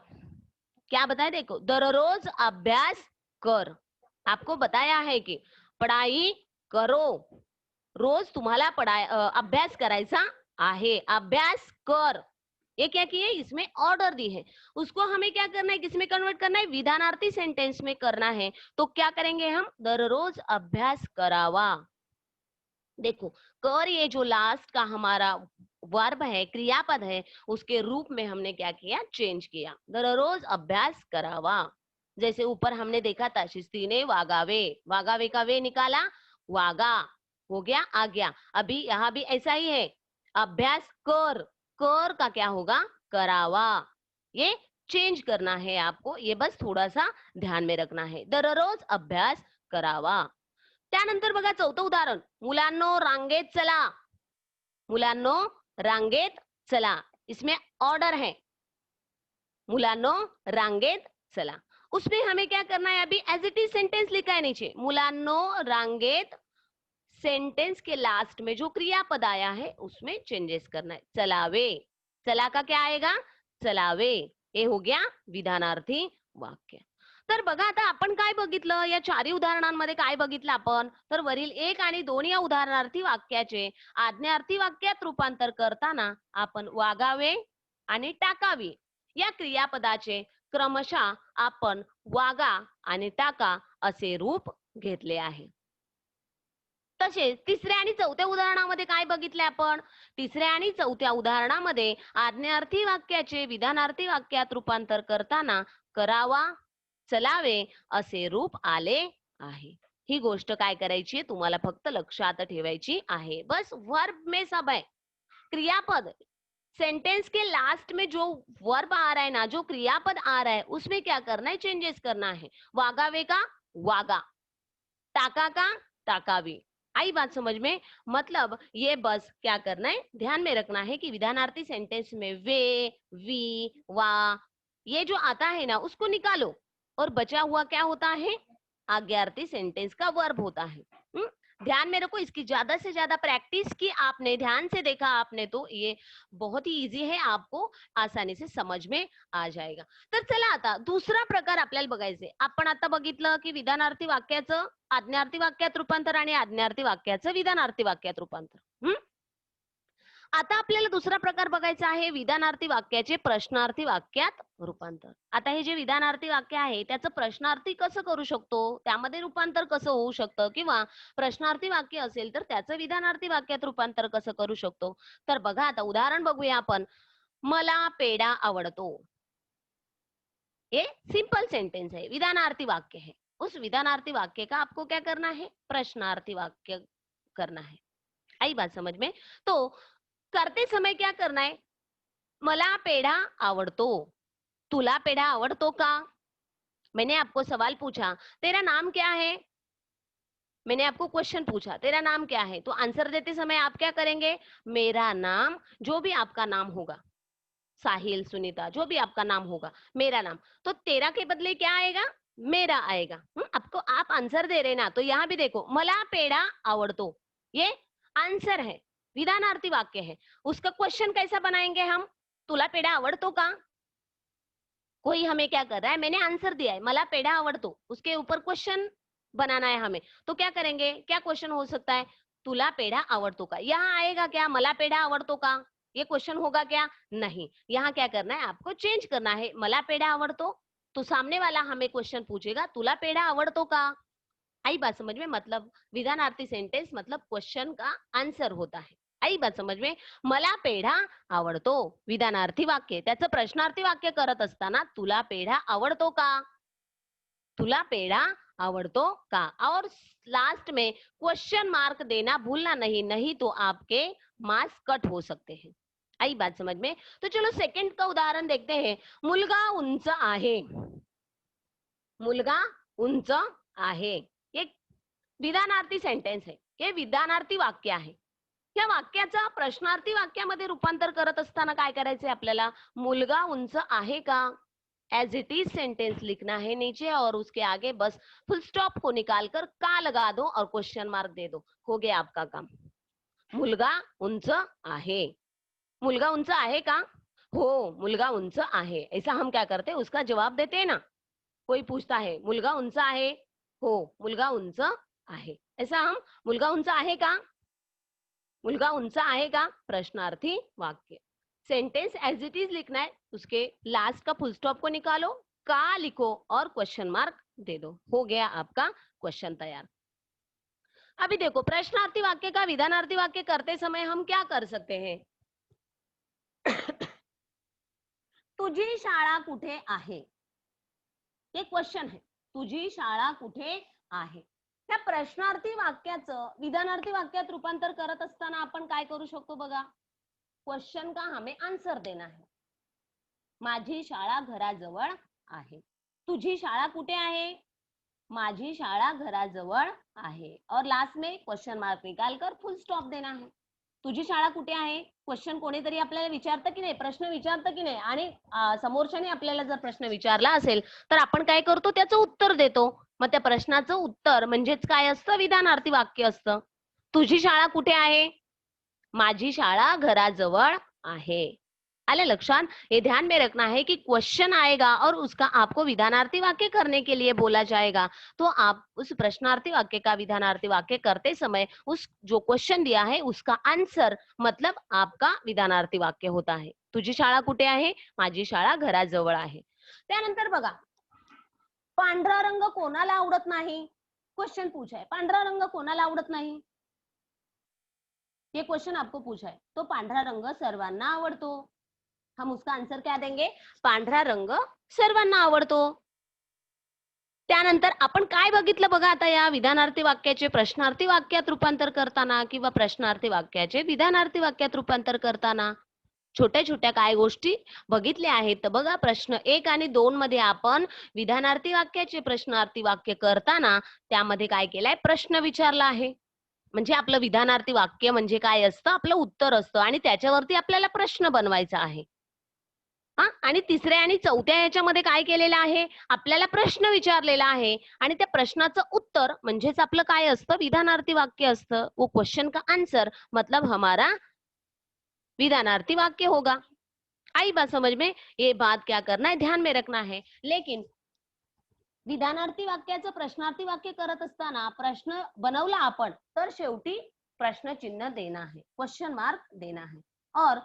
क्या बताया, देखो, दररोज अभ्यास कर. आपको बताया है कि पढ़ाई करो, रोज तुम्हाला अभ्यास करायचा आहे, अभ्यास कर. ये क्या किए, इसमें ऑर्डर दी है, उसको हमें क्या करना है, किसमें कन्वर्ट करना है, विधानार्थी सेंटेंस में करना है। तो क्या करेंगे हम, दररोज अभ्यास करावा। देखो, कर ये जो लास्ट का हमारा वर्ब है, क्रियापद है, उसके रूप में हमने क्या किया, चेंज किया, दररोज अभ्यास करावा। जैसे ऊपर हमने देखा था, शिस्तीने वागावे, वागावे का वे निकाला, वागा हो गया, आ गया। अभी यहाँ भी ऐसा ही है, अभ्यास कर, कर का क्या होगा, करावा। ये चेंज करना है आपको, ये बस थोड़ा सा ध्यान में रखना है, दररोज अभ्यास करावा। त्यानंतर बघा चौथं उदाहरण, मुलांनो रांगेत चला, मुलांनो रांगेत चला, इसमें ऑर्डर है, मुलांनो रांगेत चला। उसमें हमें क्या करना है, अभी एज इट इज सेंटेंस लिखा है नीचे, मुलांनो रांगेत, सेंटेंस के लास्ट में जो क्रियापद आया है उसमें चेंजेस करना है, चलावे, चला का क्या आएगा, चलावे, हे हो गया विधानार्थी वाक्य। तर बघा आता आपण काय बघितलं, या चारही उदाहरणांमध्ये काय बघितलं आपण, तर वरील एक आणि दोन या उदाहरणार्थी वाक्याचे आज्ञार्थी वाक्यात रूपांतर करताना आपण वागावे आणि टाकावे या क्रियापदाचे क्रमशः आपण वागा आणि टाका असे रूप घेतले आहे। तसेच तिसऱ्या आणि चौथ्या उदाहरणामध्ये काय बघितले आपण, तिसऱ्या आणि चौथ्या उदाहरणामध्ये आज्ञार्थी वाक्याचे विधानार्थी वाक्यात रूपांतर करताना करावा, चलावे असे रूप आले आहे। ही गोष्ट काय करायची, तुम्हाला फक्त लक्षात ठेवायची आहे। बस वर्ब में सब है, क्रियापद, सेंटेंस के लास्ट में जो वर्ब आ रहा है ना, जो क्रियापद आ रहा है, उसमें क्या करना है, चेंजेस करना है। वागावे का वागा, टाका का टाकावी। आई बात समझ में, मतलब ये बस क्या करना है, ध्यान में रखना है कि विधानार्थी सेंटेंस में वे, वी, वा ये जो आता है ना उसको निकालो, और बचा हुआ क्या होता है, आज्ञार्थी सेंटेंस का वर्ब होता है। ध्यान में रखो, इसकी ज्यादा से ज्यादा प्रैक्टिस की आपने, ध्यान से देखा आपने, तो ये बहुत ही इजी है, आपको आसानी से समझ में आ जाएगा। तर चला आता दुसरा प्रकार आपल्याला बघायचे। आपण आता बघितलं की विधानार्थी वाक्याचं आज्ञार्थी वाक्यात रूपांतर आणि आज्ञार्थी वाक्याचं विधानार्थी वाक्यात रूपांतर। आता आपल्याला दुसरा प्रकार बघायचा आहे, विधानार्थी वाक्याचे प्रश्नार्थी वाक्यात रूपांतर। आता हे जे विधानार्थी वाक्य आहे त्याचं प्रश्नार्थी कसं करू शकतो, त्यामध्ये रूपांतर कसं होऊ शकतं, किंवा प्रश्नार्थी वाक्य असेल तर त्याचं विधानार्थी वाक्यात रूपांतर कसं करू शकतो। तर बघा आता उदाहरण बघूया आपण, मला पेढा आवडतो, ये सिंपल सेंटेंस है, विधानार्थी वाक्य है। उस विधानार्थी वाक्य का आपको क्या करना है, प्रश्नार्थी वाक्य करना है। आई बात समझ में, तो करते समय क्या करना है, मला पेढा आवडतो, तुला पेढा आवडतो का, मैंने आपको सवाल पूछा, तेरा नाम क्या है, मैंने आपको क्वेश्चन पूछा, तेरा नाम क्या है, तो आंसर देते समय आप क्या करेंगे, मेरा नाम, जो भी आपका नाम होगा, साहिल, सुनीता, जो भी आपका नाम होगा, मेरा नाम, तो तेरा के बदले क्या आएगा, मेरा आएगा। आपको आप आंसर दे रहे ना, तो यहाँ भी देखो, मला पेढा आवडतो, ये आंसर है, विधानार्थी वाक्य है। उसका क्वेश्चन कैसा बनाएंगे हम, तुला पेढा आवडतो का, कोई हमें क्या कर रहा है, मैंने आंसर दिया है, मला पेढा आवडतो, उसके ऊपर क्वेश्चन बनाना है हमें, तो क्या करेंगे, क्या क्वेश्चन हो सकता है, तुला पेढा आवडतो का, यहाँ आएगा क्या, मला पेढा आवडतो का, ये क्वेश्चन होगा क्या, नहीं। यहाँ क्या करना है, आपको चेंज करना है, मला पेढा आवडतो, तो सामने वाला हमें क्वेश्चन पूछेगा, तुला पेढा आवडतो का। आई बात समझ में, मतलब विधानार्थी सेंटेंस मतलब क्वेश्चन का आंसर होता है। आई बात समझ में, मला पेढा आवडतो, विधानार्थी वाक्य, त्याचं प्रश्नार्थी वाक्य करत असताना तुला पेढा आवडतो का, तुला पेढा आवडतो का, और लास्ट में क्वेश्चन मार्क देना भूलना नहीं, नहीं तो आपके मार्क्स कट हो सकते हैं। आई बात समझ में, तो चलो सेकंड का उदाहरण देखते हैं, मुलगा उंच आहे, मुलगा उंच आहे, ये विधानार्थी सेंटेन्स आहे, हे विधानार्थी वाक्य आहे। या वाक्याचा प्रश्नार्थी वाक्यामध्ये रूपांतर करत असताना काय करायचंय आपल्याला, मुलगा उंच आहे का, एज इट इज सेंटेंस लिखना है नीचे, और उसके आगे बस फुल स्टॉप को निकालकर का लगा दो और क्वेश्चन मार्क दे दो, हो गया आपका काम। मुलगा उंच आहे, मुलगा उंच आहे का, हो मुलगा उंच आहे, ऐसा हम क्या करते हैं, उसका जवाब देते हैं ना। कोई पूछता है मुलगा उंच आहे, हो मुलगा उंच आहे, ऐसा हम, मुलगा उंच आहे का, मुलगा उंच आहे का, प्रश्नार्थी वाक्य। सेंटेंस एज इट इज लिखना है, उसके लास्ट का फुल स्टॉप को निकालो, का लिखो और क्वेश्चन मार्क दे दो, हो गया आपका क्वेश्चन तैयार। अभी देखो, प्रश्नार्थी वाक्य का विधानार्थी वाक्य करते समय हम क्या कर सकते हैं? तुझी शाळा कुठे आहे, हे क्वेश्चन है, तुझी शाळा कुठे आहे। त्या प्रश्नार्थी वाक्याचं विधानार्थी वाक्यात रूपांतर करत असताना आपण काय करू शकतो बघा, क्वेश्चन का हमें आंसर देना है। माझी शाळा घराजवळ आहे, तुझी शाळा कुठे आहे, माझी शाळा घराजवळ आहे, और लास्ट में क्वेश्चन मार्क निकालकर फुल स्टॉप देना है। तुझी शाळा कुठे आहे, क्वेश्चन कोणीतरी आपल्याला विचारतं की नाही, प्रश्न विचारतं की नाही, आणि समोरच्याने आपल्याला जर प्रश्न विचारला असेल तर आपण काय करतो, त्याचं उत्तर देतो। मग त्या प्रश्नाचं उत्तर म्हणजेच काय असतं, विधानार्थी वाक्य असतं। तुझी शाळा कुठे आहे, माझी शाळा घराजवळ आहे। आले लक्षात? ये ध्यान में रखना है कि क्वेश्चन आएगा और उसका आपको विधानार्थी वाक्य करने के लिए बोला जाएगा, तो आप उस प्रश्नार्थी वाक्य का विधानार्थी वाक्य करते समय उस जो क्वेश्चन दिया है उसका आंसर मतलब आपका विधानार्थी वाक्य होता है। तुझी शाळा कुठे आहे, माझी शाळा घराजवळ आहे। त्यानंतर बघा, पांढरा रंग कोणाला आवडत नाही, क्वेश्चन पूछा है, पांढरा रंग कोणाला आवडत नाही, ये क्वेश्चन आपको पूछा है, तो पांढरा रंग सर्वांना आवडतो। हम उसका आंसर क्या देंगे, पांढरा रंग सर्वांना आवडतो। त्यानंतर आपण काय बघितलं बघा, आता या विधानार्थी वाक्याचे प्रश्नार्थी वाक्यात रूपांतर करताना किंवा प्रश्नार्थी वाक्याचे विधानार्थी वाक्यात रूपांतर करताना छोट्या छोट्या काय गोष्टी बघितल्या आहेत। तर बघा, प्रश्न 1 आणि 2 मध्ये आपण विधानार्थी वाक्याचे प्रश्नार्थी वाक्य करताना त्यामध्ये काय केलंय, प्रश्न विचारला आहे। म्हणजे आपलं विधानार्थी वाक्य म्हणजे काय असतं, आपलं उत्तर असतं आणि त्याच्यावरती आपल्याला प्रश्न बनवायचा आहे। आणि तिसऱ्या आणि चौथ्या याच्यामध्ये काय केलेलं आहे, आपल्याला प्रश्न विचारलेला आहे आणि त्या प्रश्नाचं उत्तर म्हणजेच आपलं काय असतं, विधानार्थी वाक्य असतं। वो क्वेश्चन का आंसर मतलब हमारा विधानार्थी वाक्य होगा। आई बात समझ में? ये बात क्या करना है, ध्यान में रखना है। लेकिन विधानार्थी वाक्याचं प्रश्नार्थी वाक्य करत असताना प्रश्न बनवला आपण तर शेवटी प्रश्न चिन्ह देना है, क्वेश्चन मार्क देना है। और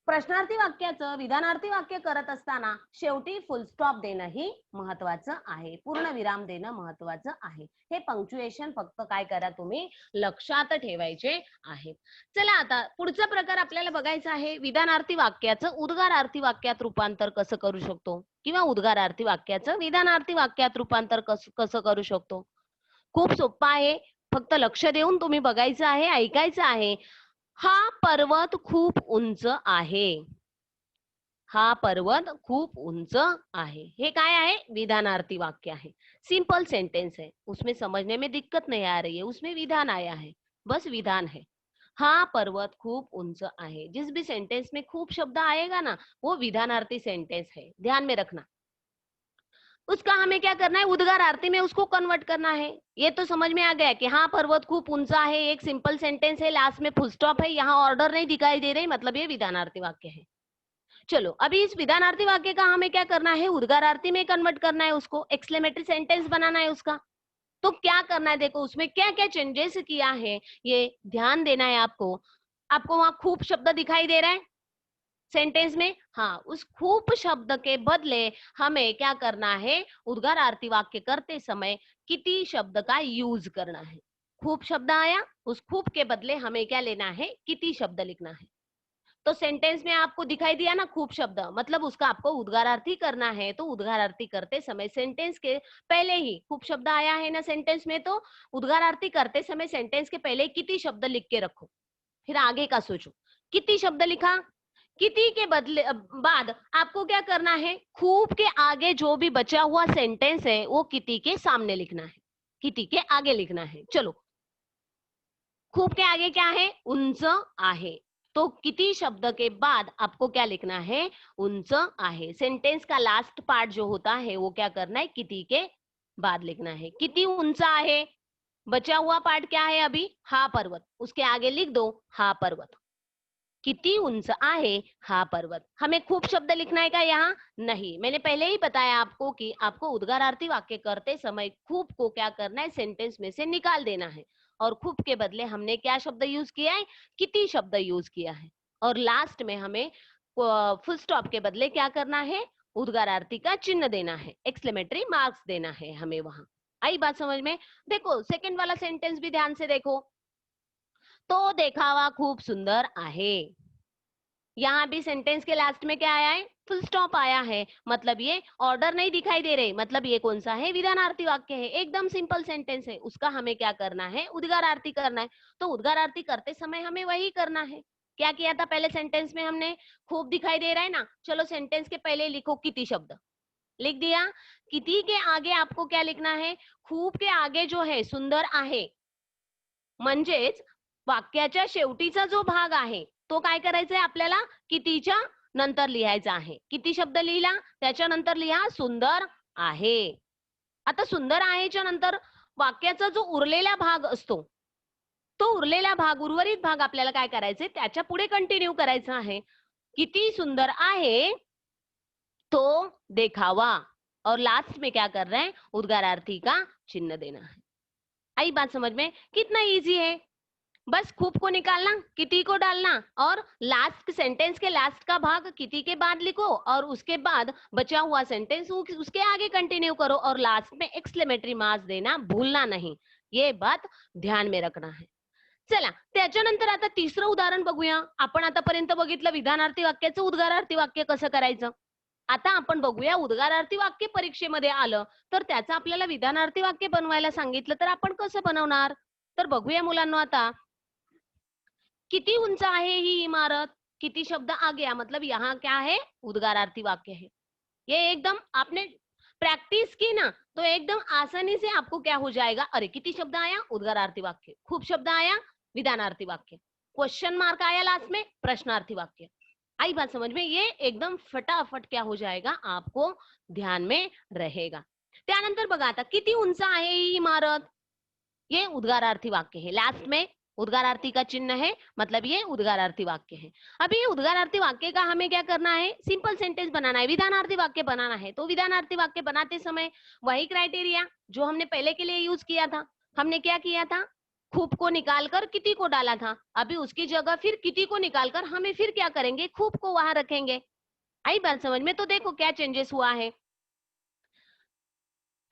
प्रश्नार्थी वाक्याचं विधानार्थी वाक्य करत असताना शेवटी फुल स्टॉप देणं ही महत्वाचं आहे, पूर्ण विराम देणं महत्वाचं आहे। हे पंक्च्युएशन फक्त काय करा, तुम्ही लक्षात ठेवायचे आहे। चला, आता पुढचा प्रकार आपल्याला बघायचा आहे, विधानार्थी वाक्याचं उद्गारार्थी वाक्यात रूपांतर कसं करू शकतो किंवा उद्गारार्थी वाक्याचं विधानार्थी वाक्यात रूपांतर कसं करू शकतो। खूप सोपं आहे, फक्त लक्ष देऊन तुम्ही बघायचं आहे, ऐकायचं आहे। हा पर्वत खूप उंच आहे, हा पर्वत खूप उंच आहे, हे काय आहे, विधानार्थी वाक्य आहे। सिंपल सेंटेंस है, उसमें समझने में दिक्कत नहीं आ रही है, उसमें विधान आया है, बस विधान है। हा पर्वत खूप उंच आहे, जिस भी सेंटेंस में खूप शब्द आएगा ना, वो विधानार्थी सेंटेंस है, ध्यान में रखना। उसका हमें क्या करना है, उद्गारार्थी में उसको कन्वर्ट करना है। ये तो समझ में आ गया कि हाँ, पर्वत खूप ऊंचा है, एक सिंपल सेंटेंस है, लास्ट में फुल स्टॉप है, यहाँ ऑर्डर नहीं दिखाई दे रही, मतलब ये विधानार्थी वाक्य है। चलो, अभी इस विधानार्थी वाक्य का हमें क्या करना है, उद्गारार्थी में कन्वर्ट करना है, उसको एक्सक्लेमेटरी सेंटेंस बनाना है उसका। तो क्या करना है, देखो उसमें क्या क्या चेंजेस किया है, ये ध्यान देना है आपको। आपको वहां खूब शब्द दिखाई दे रहा है सेंटेंस में, हाँ, उस खूब शब्द के बदले हमें क्या करना है, उद्गारार्थी वाक्य करते समय किती शब्द का यूज करना है। खूब शब्द आया, उस खूब के बदले हमें क्या लेना है, किती शब्द लिखना है। तो सेंटेंस में आपको दिखाई दिया ना खूब शब्द, मतलब उसका आपको उद्गारार्थी करना है। तो उद्गारार्थी करते समय सेंटेंस के पहले ही खूब शब्द आया है ना सेंटेंस में, तो उद्गारार्थी करते समय सेंटेंस के पहले किती शब्द लिख के रखो, फिर आगे का सोचो। किती शब्द लिखा, किती के बदले बाद आपको क्या करना है, खूब के आगे जो भी बचा हुआ सेंटेंस है वो किती के सामने लिखना है, किती के आगे लिखना है। चलो, खूब के आगे क्या है, उंच आहे, तो किती शब्द के बाद आपको क्या लिखना है, उंच आहे। सेंटेंस का लास्ट पार्ट जो होता है वो क्या करना है, किती के बाद लिखना है। किती उंच आहे, बचा हुआ पार्ट क्या है अभी, हा पर्वत, उसके आगे लिख दो हा पर्वत। किती उंच आहे हा पर्वत। हमें खूब शब्द लिखना है क्या यहाँ, नहीं। मैंने पहले ही बताया आपको कि आपको उद्गारार्थी वाक्य करते समय खूब को क्या करना है, सेंटेंस में से निकाल देना है, और खूब के बदले हमने क्या शब्द यूज किया है, किती शब्द यूज किया है। और लास्ट में हमें फुल स्टॉप के बदले क्या करना है, उद्गारार्थी का चिन्ह देना है, एक्सक्लेमेटरी मार्क्स देना है हमें वहां। आई बात समझ में? देखो सेकंड वाला सेंटेंस भी ध्यान से देखो, तो देखावा खूप सुंदर आहे। यहाँ भी सेंटेंस के लास्ट में क्या आया है, फुल स्टॉप आया है, मतलब ये ऑर्डर नहीं दिखाई दे रहे, मतलब ये कौन सा है, विधानार्थी वाक्य है, एकदम सिंपल सेंटेंस है, उसका हमें क्या करना है, उद्गारार्थी करना है। तो उद्गारार्थी करते समय हमें वही करना है। क्या किया था पहले सेंटेंस में हमने, खूब दिखाई दे रहा है ना, चलो सेंटेंस के पहले लिखो किती शब्द, लिख दिया। किती के आगे आपको क्या लिखना है, खूप के आगे जो है सुंदर आहे, म्हणजेच वाक्याच्या शेवटीचा जो भाग आहे तो काय करायचा आहे आपल्याला, कितीच्या नंतर लिहायचा आहे। किती शब्द लिहिला, त्याच्यानंतर लिहा सुंदर आहे। आता सुंदर आहेच्या नंतर वाक्याचा जो उरलेला भाग असतो, तो उरलेला भाग, उर्वरित भाग आपल्याला काय करायचे, त्याच्या पुढे कंटिन्यू करायचा आहे। किती सुंदर आहे तो देखावा, और लास्ट में क्या कर रहे हैं, उद्गारार्थी का चिन्ह देना है। आई बात समझ में? कितना इजी है, बस खूब को निकालना, किती को डालना, और लास्ट सेंटेंस के लास्ट का भाग किती के बाद लिखो, और उसके बाद बचा हुआ सेंटेंस उसके आगे कंटिन्यू करो, और लास्ट में एक्सक्लेमेटरी मार्क्स देना भूलना नहीं, ये बात ध्यान में रखना है। चला त्याच्यानंतर आता तिसरं उदाहरण बघूया। आपण आतापर्यंत बघितलं विधानार्थी वाक्याचं उद्गारार्थी वाक्य कसं करायचं। आता आपण बघूया उद्गारार्थी वाक्य परीक्षेमध्ये आलं तर त्याचं आपल्याला विधानार्थी वाक्य बनवायला सांगितलं तर आपण कसं बनवणार। तर बघूया मुलांनो, आता किती उंच आहे ही इमारत, किती शब्द आ गया, मतलब यहाँ क्या है, उद्गारार्थी वाक्य है। ये एकदम आपने प्रैक्टिस की ना तो एकदम आसानी से आपको क्या हो जाएगा, अरे किती शब्द आया, उद्गारार्थी वाक्य, खूब शब्द आया, विधानार्थी वाक्य, क्वेश्चन मार्क आया लास्ट में, प्रश्नार्थी वाक्य। आई बात समझ में? ये एकदम फटाफट क्या हो जाएगा, आपको ध्यान में रहेगा। त्यानंतर बघा आता किती उंच आहे ही इमारत, ये उद्गारार्थी वाक्य है, लास्ट में उद्गारार्थी का चिन्ह है, मतलब ये उद्गारार्थी वाक्य है। अभी ये उद्गारार्थी वाक्य का हमें क्या करना है, सिंपल सेंटेंस बनाना है, विधानार्थी वाक्य बनाना है। तो विधानार्थी वाक्य बनाते समय वही क्राइटेरिया जो हमने पहले के लिए यूज किया था। हमने क्या किया था, खूब को निकालकर किती को डाला था, अभी उसकी जगह फिर किती को निकालकर हमें फिर क्या करेंगे, खूब को वहां रखेंगे। आई बात समझ में? तो देखो क्या चेंजेस हुआ है।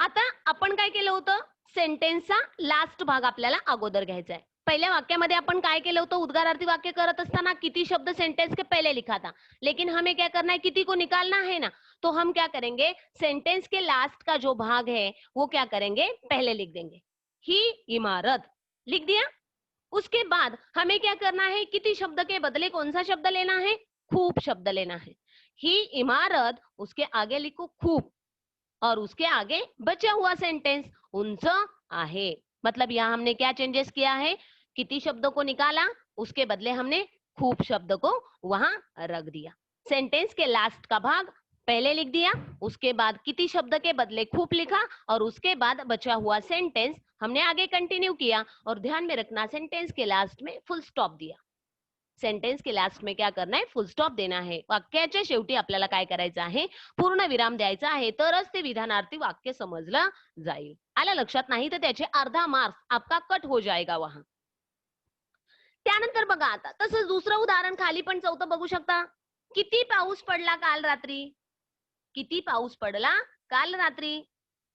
आता आपण काय केलं होतं, सेंटेन्सचा लास्ट भाग आपल्याला अगोदर घ्यायचा आहे। पहिल्या वाक्यामध्ये आपण काय केलं होतं, उद्गारार्थी वाक्य करत असताना किती शब्द सेंटेंस के पहले लिखा था, लेकिन हमें क्या करना है, किती को निकालना है ना, तो हम क्या करेंगे, सेंटेंस के लास्ट का जो भाग है वो क्या करेंगे, पहले लिख देंगे। ही इमारत लिख दिया, उसके बाद हमें क्या करना है, किती शब्द के बदले कौन सा शब्द लेना है, खूब शब्द लेना है। ही इमारत, उसके आगे लिखो खूब, और उसके आगे बचा हुआ सेंटेंस उंच आहे, मतलब यहाँ हमने क्या चेंजेस किया है, किती शब्दों को निकाला, उसके बदले हमने खूब शब्द को वहां रख दिया। सेंटेंस के लास्ट का भाग पहले लिख दिया, उसके बाद किती शब्द के बदले खूब लिखा, और उसके बाद बचा हुआ सेंटेंस हमने आगे कंटिन्यू किया, और ध्यान में रखना सेंटेंस के लास्ट में फुल स्टॉप दिया। सेंटेन्स के लास्ट में क्या करना है, फुल स्टॉप देना है। वाक्याच्या शेवटी आपल्याला काय करायचं आहे, पूर्ण विराम द्यायचा आहे, तरच ते विधानार्थी वाक्य समजलं जाईल। आलं लक्षात? नाही तर त्याचे अर्धा मार्क्स आपका कट हो जाएगा वहां। त्यानंतर बघा आता तसंच दुसरं उदाहरण खाली पण चौथं बघू शकता। किती पाऊस पडला काल रात्री, किती पाऊस पडला काल रात्री,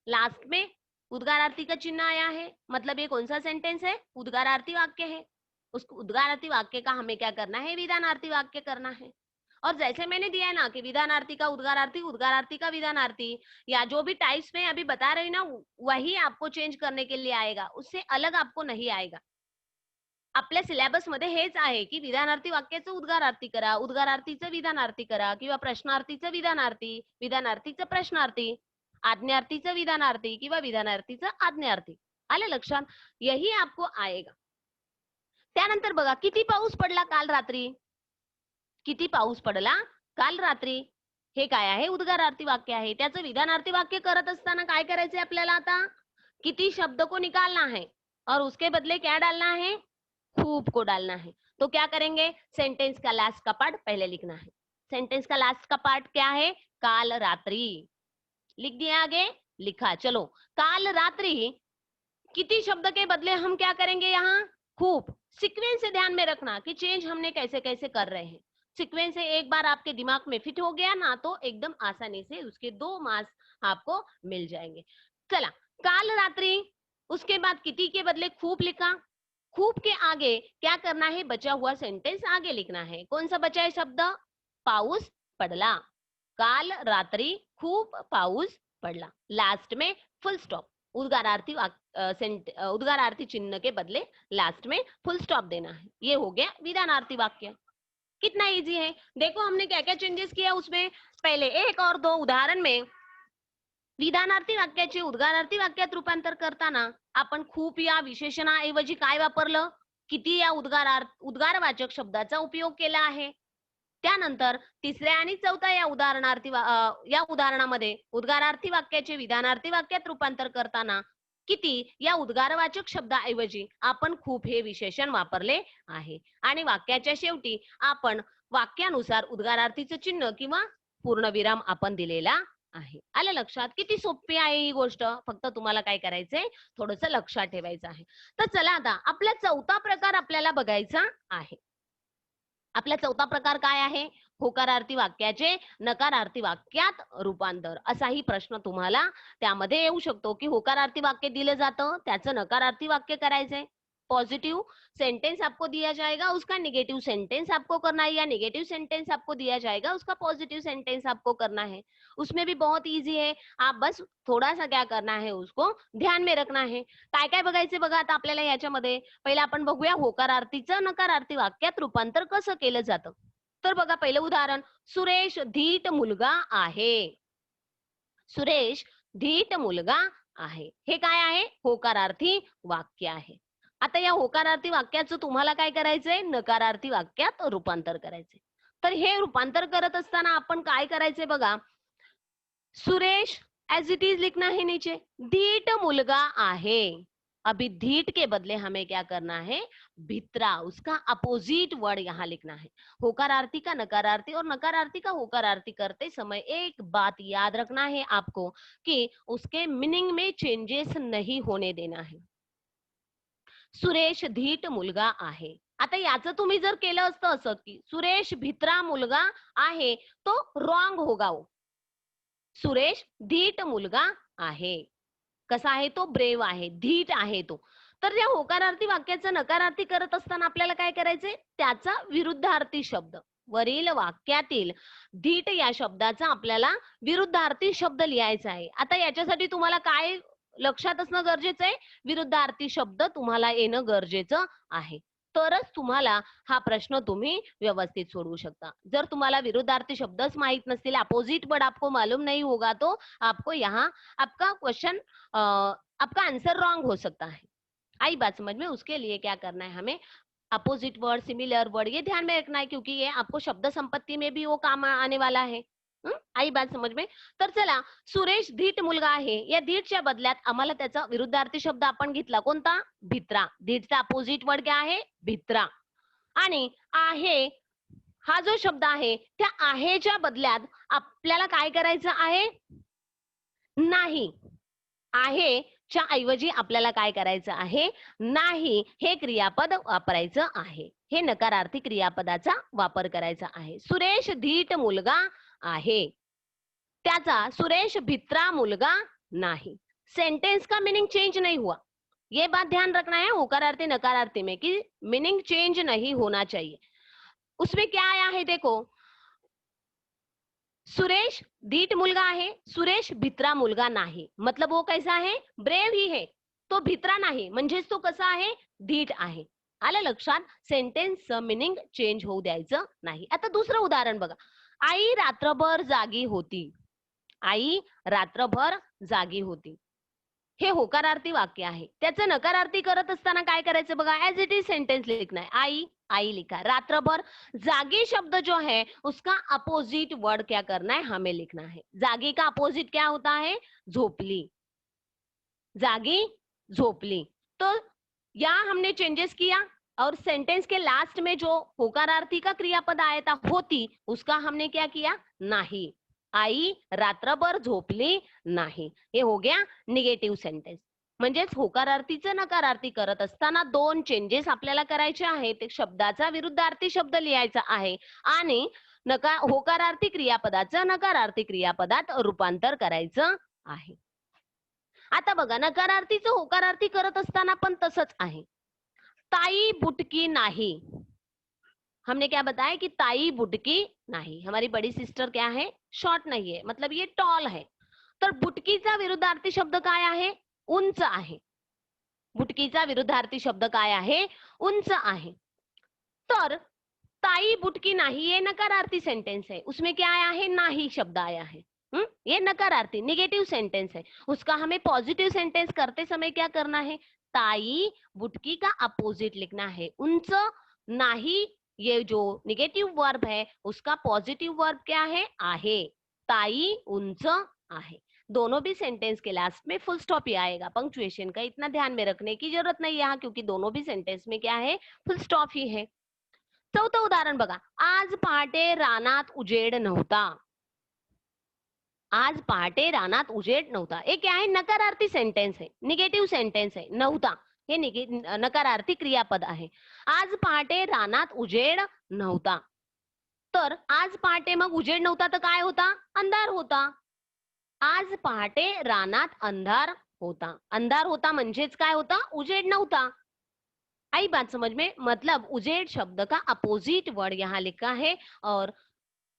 लास्ट में उद्गारार्थी का चिन्ह आया है, मतलब ये कौन सा सेंटेंस है, उद्गारार्थी वाक्य है। उस उद्गारार्थी वाक्य का हमें क्या करना है, विधानार्थी वाक्य करना है। और जैसे मैंने दिया है ना कि विधानार्थी का उद्गारार्थी, उद्गारार्थी का विधानार्थी, या जो भी टाइप्स में अभी बता रही ना वही आपको चेंज करने के लिए आएगा, उससे अलग आपको नहीं आएगा। आपल्या सिलेबस मध्ये हेच आहे की विधानार्थी वाक्याचं उद्गारार्थी करा, उद्गारार्थीचं विधानार्थी करा, किंवा प्रश्नार्थीचं विधानार्थी, विधानार्थीचं प्रश्नार्थी, आज्ञार्थीचं विधानार्थी किंवा विधानार्थीचं आज्ञार्थी। आलं लक्षात? यही आपको आएगा। त्यानंतर बघा किती पाऊस पडला काल रात्री, किती पाऊस पडला काल रात्री, हे काय आहे, उद्गारार्थी वाक्य आहे। त्याचं विधानार्थी वाक्य करत असताना काय करायचंय आपल्याला, आता किती शब्द को निकालना है और उसके बदले क्या डालना है, खूब को डालना है। तो क्या करेंगे, सेंटेंस का लास्ट का पार्ट पहले लिखना है। सेंटेंस का लास्ट का पार्ट क्या है, काल रात्रि, लिख दिया आगे, लिखा। चलो काल रात्रि किती शब्द के बदले हम क्या करेंगे, यहाँ खूब, सीक्वेंस से ध्यान में रखना कि चेंज हमने कैसे कैसे कर रहे हैं। सीक्वेंस से एक बार आपके दिमाग में फिट हो गया ना, तो एकदम आसानी से उसके 2 मार्क्स आपको मिल जाएंगे। चला, काल रात्रि, उसके बाद किती के बदले खूब लिखा। खूब के आगे क्या करना है, बचा हुआ सेंटेंस आगे लिखना है। कौन सा बचा है शब्द, पाऊस पडला। काल रात्रि खूब पाऊस पडला, लास्ट में फुल स्टॉप। उद्गारार्थी उद्गारार्थी चिन्ह के बदले लास्ट में फुल स्टॉप देना है। ये हो गया विधानार्थी वाक्य। कितना इजी है, देखो हमने क्या क्या चेंजेस किया उसमें। पहले 1 और 2 उदाहरण में विधानार्थी वाक्याचे उद्गारार्थी वाक्यात रूपांतर करताना आपण खूप या विशेषणाऐवजी काय वापरलं, किती या उद्गारवाचक शब्दाचा उपयोग केला आहे। त्यानंतर तिसऱ्या आणि चौथ्या या उदाहरणामध्ये उद्गारार्थी वाक्याचे विधानार्थी वाक्यात रूपांतर करताना किती या उद्गारवाचक शब्दाऐवजी आपण खूप हे विशेषण वापरले आहे। आणि वाक्याच्या शेवटी आपण वाक्यानुसार उद्गारार्थीचं चिन्ह किंवा पूर्णविराम आपण दिलेला आहे। आलं लक्षात, किती सोपी आहे ही गोष्ट, फक्त तुम्हाला काय करायचंय, थोडंसं लक्षात ठेवायचं आहे। तर चला आता आपला चौथा प्रकार आपल्याला बघायचा आहे। आपला चौथा प्रकार काय आहे, होकारार्थी वाक्याचे नकारार्थी वाक्यात रूपांतर। असाही प्रश्न तुम्हाला त्यामध्ये येऊ शकतो की होकारार्थी वाक्य दिलं जातं, त्याचं नकारार्थी वाक्य करायचंय। पॉजिटिव सेंटेंस आपको दिया जाएगा, उसका नेगेटिव सेंटेंस आपको करना है, या नेगेटिव सेंटेंस आपको दिया जाएगा, उसका पॉजिटिव सेंटेंस आपको करना है। उसमें भी बहुत इजी है, आप बस थोड़ा सा क्या करना है, उसको ध्यान में रखना है। काय काय बघायचे बघा आता आपल्याला याच्यामध्ये। पहिलं आपण बघूया होकारार्थीचं नकारार्थी वाक्यात रूपांतर कसं केलं जातं। तर बघा पहिलं उदाहरण, सुरेश धीट मुलगा आहे। सुरेश धीट मुलगा आहे, हे काय आहे, होकारार्थी वाक्य आहे। आता या होकारार्थी वाक्याचं तुम्हाला काय करायचंय, नकारार्थी वाक्यात रूपांतर करायचंय। तर हे रूपांतर करत असताना आपण काय करायचंय बघा, सुरेश एज इट इज लिखना है नीचे, धीट मुलगा आहे। अभी धीट के बदले हमें क्या करना है, भित्रा, उसका अपोजिट वर्ड यहाँ लिखना है। होकारार्थी का नकारार्थी और नकारार्थी का होकारार्थी करते समय एक बात याद रखना है आपको कि उसके मीनिंग में चेंजेस नहीं होने देना है। सुरेश धीट मुलगा आहे, आता याचं तुम्ही जर केलं असतं असं की सुरेश भित्रा मुलगा आहे, तो रॉंग होगा वो। सुरेश धीट मुलगा आहे, कसा आहे तो, ब्रेव आहे, धीट आहे तो। तर या होकारार्थी वाक्याचं नकारार्थी करत असताना आपल्याला काय करायचंय, त्याचा विरुद्धार्थी शब्द, वरील वाक्यातील धीट या शब्दाचा आपल्याला विरुद्धार्थी शब्द लिहायचा आहे। आता याच्यासाठी तुम्हाला काय लक्षात असणं गरजेचं आहे, विरुद्धार्थी शब्द तुम्हाला येणं गरजेचं आहे, तरच तुम्हाला हा प्रश्न तुम्ही व्यवस्थित सोडवू शकता। जर तुम्हाला विरुद्धार्थी शब्दच माहित नसतील, अपोजिट वर्ड आपको मालूम नहीं होगा, तो आपको यहाँ आपका क्वेश्चन आपका आंसर रॉन्ग हो सकता है। आई बात समझ में, उसके लिए क्या करना है, हमें अपोजिट वर्ड, सिमिलर वर्ड ये ध्यान में रखना है, क्योंकि ये आपको शब्द संपत्ति में भी वो काम आने वाला है। आई बात समझ में। तर चला, सुरेश धीट मुलगा आहे, या धीटच्या बदल्यात आम्हाला त्याचा विरुद्धार्थी शब्द आपण घेतला, कोणता, भित्रा। धीटचा अपोजिट वर्ड क्या आहे, भित्रा। आणि आहे हा जो शब्द आहे, त्या आहेच्या बदल्यात आपल्याला काय करायचं आहे, नाही। आहे च्या ऐवजी आपल्याला काय करायचं आहे, नाही हे क्रियापद वापरायचं आहे। हे नकारार्थी क्रियापदाचा वापर करायचा आहे। सुरेश धीट मुलगा आहे, त्याचा सुरेश भित्रा मुलगा नहीं। सेंटेंस का मीनिंग चेंज नहीं हुआ, ये बात ध्यान रखना है होकारार्थी नकारार्थी में कि मीनिंग चेंज नहीं होना चाहिए। उसमें क्या आया है देखो, सुरेश धीट मुलगा आहे, सुरेश भित्रा मुलगा नाही, मतलब वो कैसा है, ब्रेव ही है, तो भित्रा नाही, म्हणजेच तो कसा आहे, धीट आहे। आलं लक्षात, सेंटेन्स मीनिंग चेंज होऊ द्यायचं नाही। आता दुसरं उदाहरण बघा, आई रात्रभर जागी होती। आई रात्रभर जागी होती, हे होकारार्थी वाक्य आहे। त्याचं नकारार्थी करत असताना काय करायचं बघा, एज इट इज सेंटेंस लिखना है। आई, आई लिखा, रात्रभर जागी शब्द जो है उसका अपोजिट वर्ड क्या करना है, हमें लिखना है। जागी का अपोजिट क्या होता है, झोपली। जागी, झोपली। तो यहाँ हमने चेंजेस किया और सेंटेंस के लास्ट में जो होकारार्थी का क्रियापद आया था होती, उसका हमने क्या किया, नाही। आई रात्रभर झोपली नाही, ये हो गया निगेटिव सेंटेंस। म्हणजेच होकारार्थीचं नकारार्थी करत असताना दोन चेंजेस आपल्याला करायचे आहेत. एक शब्दाचा विरुद्धार्थी शब्द लिहायचा आहे आणि होकारार्थी क्रियापदाचं नकारार्थी क्रियापदात रूपांतर करायचं आहे. आता बघा, नकारार्थीचं होकारार्थी करत असताना पण तसंच आहे. ताई बुटकी नाही, हमने क्या बताया कि ताई बुटकी नहीं, हमारी बड़ी सिस्टर क्या है, शॉर्ट नहीं है, मतलब ये टॉल है. तर बुटकीचा विरुद्धार्थी शब्द काय आहे, उंच आहे. बुटकीचा विरुद्धार्थी शब्द काय आहे, उंच आहे. तर ताई बुटकी नाही ये नकारार्थी सेंटेंस है, उसमें क्या आया है, नाही शब्द आया है. ये नकारार्थी नेगेटिव सेंटेंस है. उसका हमें पॉजिटिव सेंटेंस करते समय क्या करना है, ताई बुटकी का अपोजिट लिखना है. उंच नाही, ये जो नेगेटिव वर्ब है उसका पॉजिटिव वर्ब क्या है, आहे. ताई उंच आहे. दोनों भी सेंटेंस के लास्ट में फुल स्टॉप ही आएगा. पंक्चुएशन का इतना ध्यान में रखने की जरूरत नहीं यहाँ, क्योंकि दोनों भी सेंटेंस में क्या है, फुल स्टॉप ही है. चौथं उदाहरण बघा, आज पहाटे रानात उजेड नव्हता. आज पहाटे रानात उजेड नव्हता, हे क्या आहे, नकारार्थी सेंटेंस आहे, निगेटिव्ह सेंटेंस आहे. नव्हता हे नकारार्थी क्रियापद आहे. आज पहाटे रानात उजेड नव्हता. तर आज पहाटे मग उजेड नव्हता तर काय होता, अंधार होता. आज पहाटे रानात अंधार होता. अंधार होता म्हणजेच काय होता, उजेड नव्हता. आई बात समझ में, मतलब उजेड शब्द का अपोजिट वर्ड यहाँ लिखा है और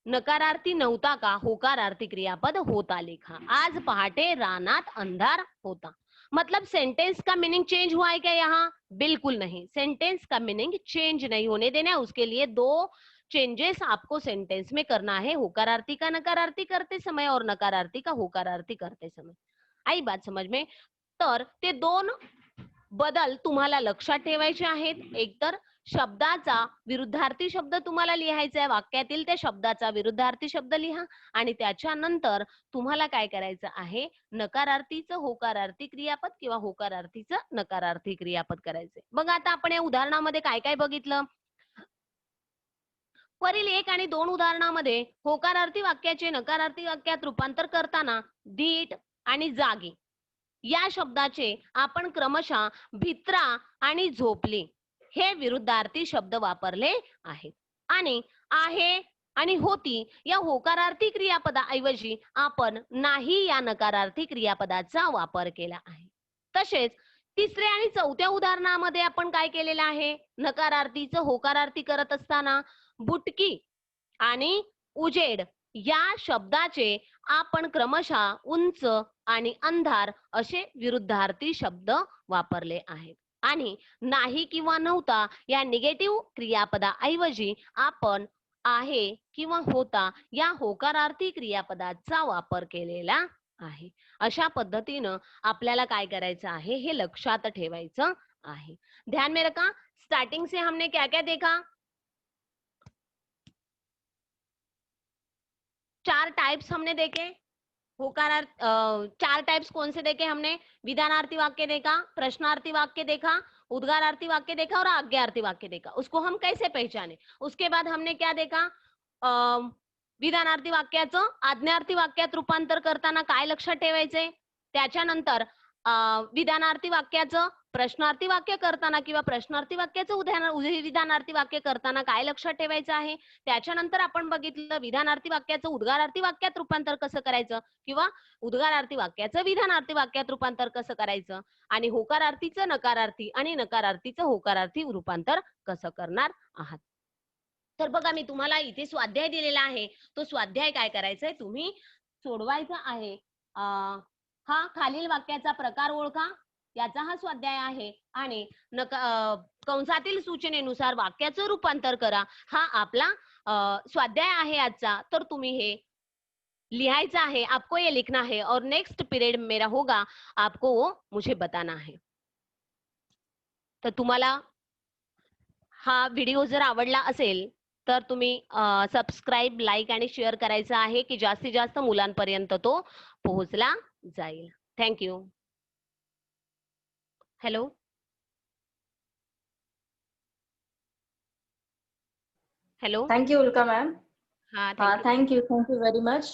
नकारार्थी नव्हता का होकारार्थी क्रियापद होता लिखा. आज पहाटे रानात अंधार होता. मतलब सेंटेंस का मीनिंग चेंज हुआ है क्या यहाँ, बिल्कुल नहीं. सेंटेंस का मीनिंग चेंज नहीं होने देना है, उसके लिए दो चेंजेस आपको सेंटेंस में करना है, होकारार्थी का नकारार्थी करते समय और नकारार्थी का होकारार्थी करते समय. आई बात समझ में. तर ते दोन बदल तुम्हाला लक्षात ठेवायचे आहेत. एकतर शब्दाचा विरुद्धार्थी शब्द तुम्हाला लिहायचा आहे, वाक्यातील त्या शब्दाचा विरुद्धार्थी शब्द लिहा आणि त्याच्यानंतर तुम्हाला काय करायचं आहे, नकारार्थीचं होकारार्थी क्रियापद किंवा होकारार्थीचं नकारार्थी क्रियापद करायचंय. बघा आता आपण या उदाहरणामध्ये काय काय बघितलं. वरील 1 आणि 2 उदाहरणामध्ये होकारार्थी वाक्याचे नकारार्थी वाक्यात रूपांतर करताना धीट आणि जागी या शब्दाचे आपण क्रमशः भित्रा आणि झोपली हे विरुद्धार्थी शब्द वापरले आहेत. आणि आहे आणि होती या होकारार्थी क्रियापदाऐवजी आपण नाही या नकारार्थी क्रियापदाचा वापर केला आहे. तसेच तिसऱ्या आणि चौथ्या उदाहरणामध्ये आपण काय केलेलं आहे, नकारार्थीचं होकारार्थी करत असताना बुटकी आणि उजेड या शब्दाचे आपण क्रमशः उंच आणि अंधार असे विरुद्धार्थी शब्द वापरले आहेत. आणि नाही किंवा नव्हता या निगेटिव्ह क्रियापदाऐवजी आपण आहे किंवा होता या होकारार्थी क्रियापदाचा वापर केलेला आहे. अशा पद्धतीनं आपल्याला काय करायचं आहे हे लक्षात ठेवायचं आहे. ध्यान में रखा. स्टार्टिंग से हमने क्या क्या देखा, 4 टाइप्स हमने देखे. होकारार्थ 4 टाइप्स कौन से देखे हमने, विधानार्थी वाक्य देखा, प्रश्नार्थी वाक्य देखा, उद्गारार्थी वाक्य देखा और आज्ञार्थी वाक्य देखा. उसको हम कैसे पहचाने. उसके बाद हमने क्या देखा, विधानार्थी वाक्याचं आज्ञार्थी वाक्यात रूपांतर करताना काय लक्षात ठेवायचे. त्याच्यानंतर विधानार्थी वाक्याचं प्रश्नार्थी वाक्य करताना किंवा प्रश्नार्थी वाक्याचं विधानार्थी वाक्य करताना काय लक्षात ठेवायचं आहे. त्याच्यानंतर आपण बघितलं विधानार्थी वाक्याचं उद्गारार्थी वाक्यात रूपांतर कसं करायचं किंवा उद्गारार्थी वाक्याचं विधानार्थी वाक्यात रूपांतर कसं करायचं आणि होकारार्थीचं नकारार्थी आणि नकारार्थीचं होकारार्थी रूपांतर कसं करणार आहात. तर बघा मी तुम्हाला इथे स्वाध्याय दिलेला आहे, तो स्वाध्याय काय करायचंय तुम्ही सोडवायचा आहे. हा खालील वाक्याचा प्रकार ओळखा याचा हा स्वाध्याय आहे आणि कंसातील सूचनेनुसार वाक्याचं रूपांतर करा हा आपला स्वाध्याय आहे आजचा. तर तुम्ही हे लिहायचा है, आपको ये लिखना है और नेक्स्ट पीरियड मेरा होगा, आपको वो मुझे बताना है. तर तुम्हाला हा व्हिडिओ जर आवडला असेल तर तुम्ही सबस्क्राईब, लाईक आणि शेअर करायचा आहे की जास्तीत जास्त मुलांपर्यंत तो पोहोचला जाईल. Thank you. Hello. Hello. Thank you, Ulka ma'am. हाँ, thank you. Thank you very much.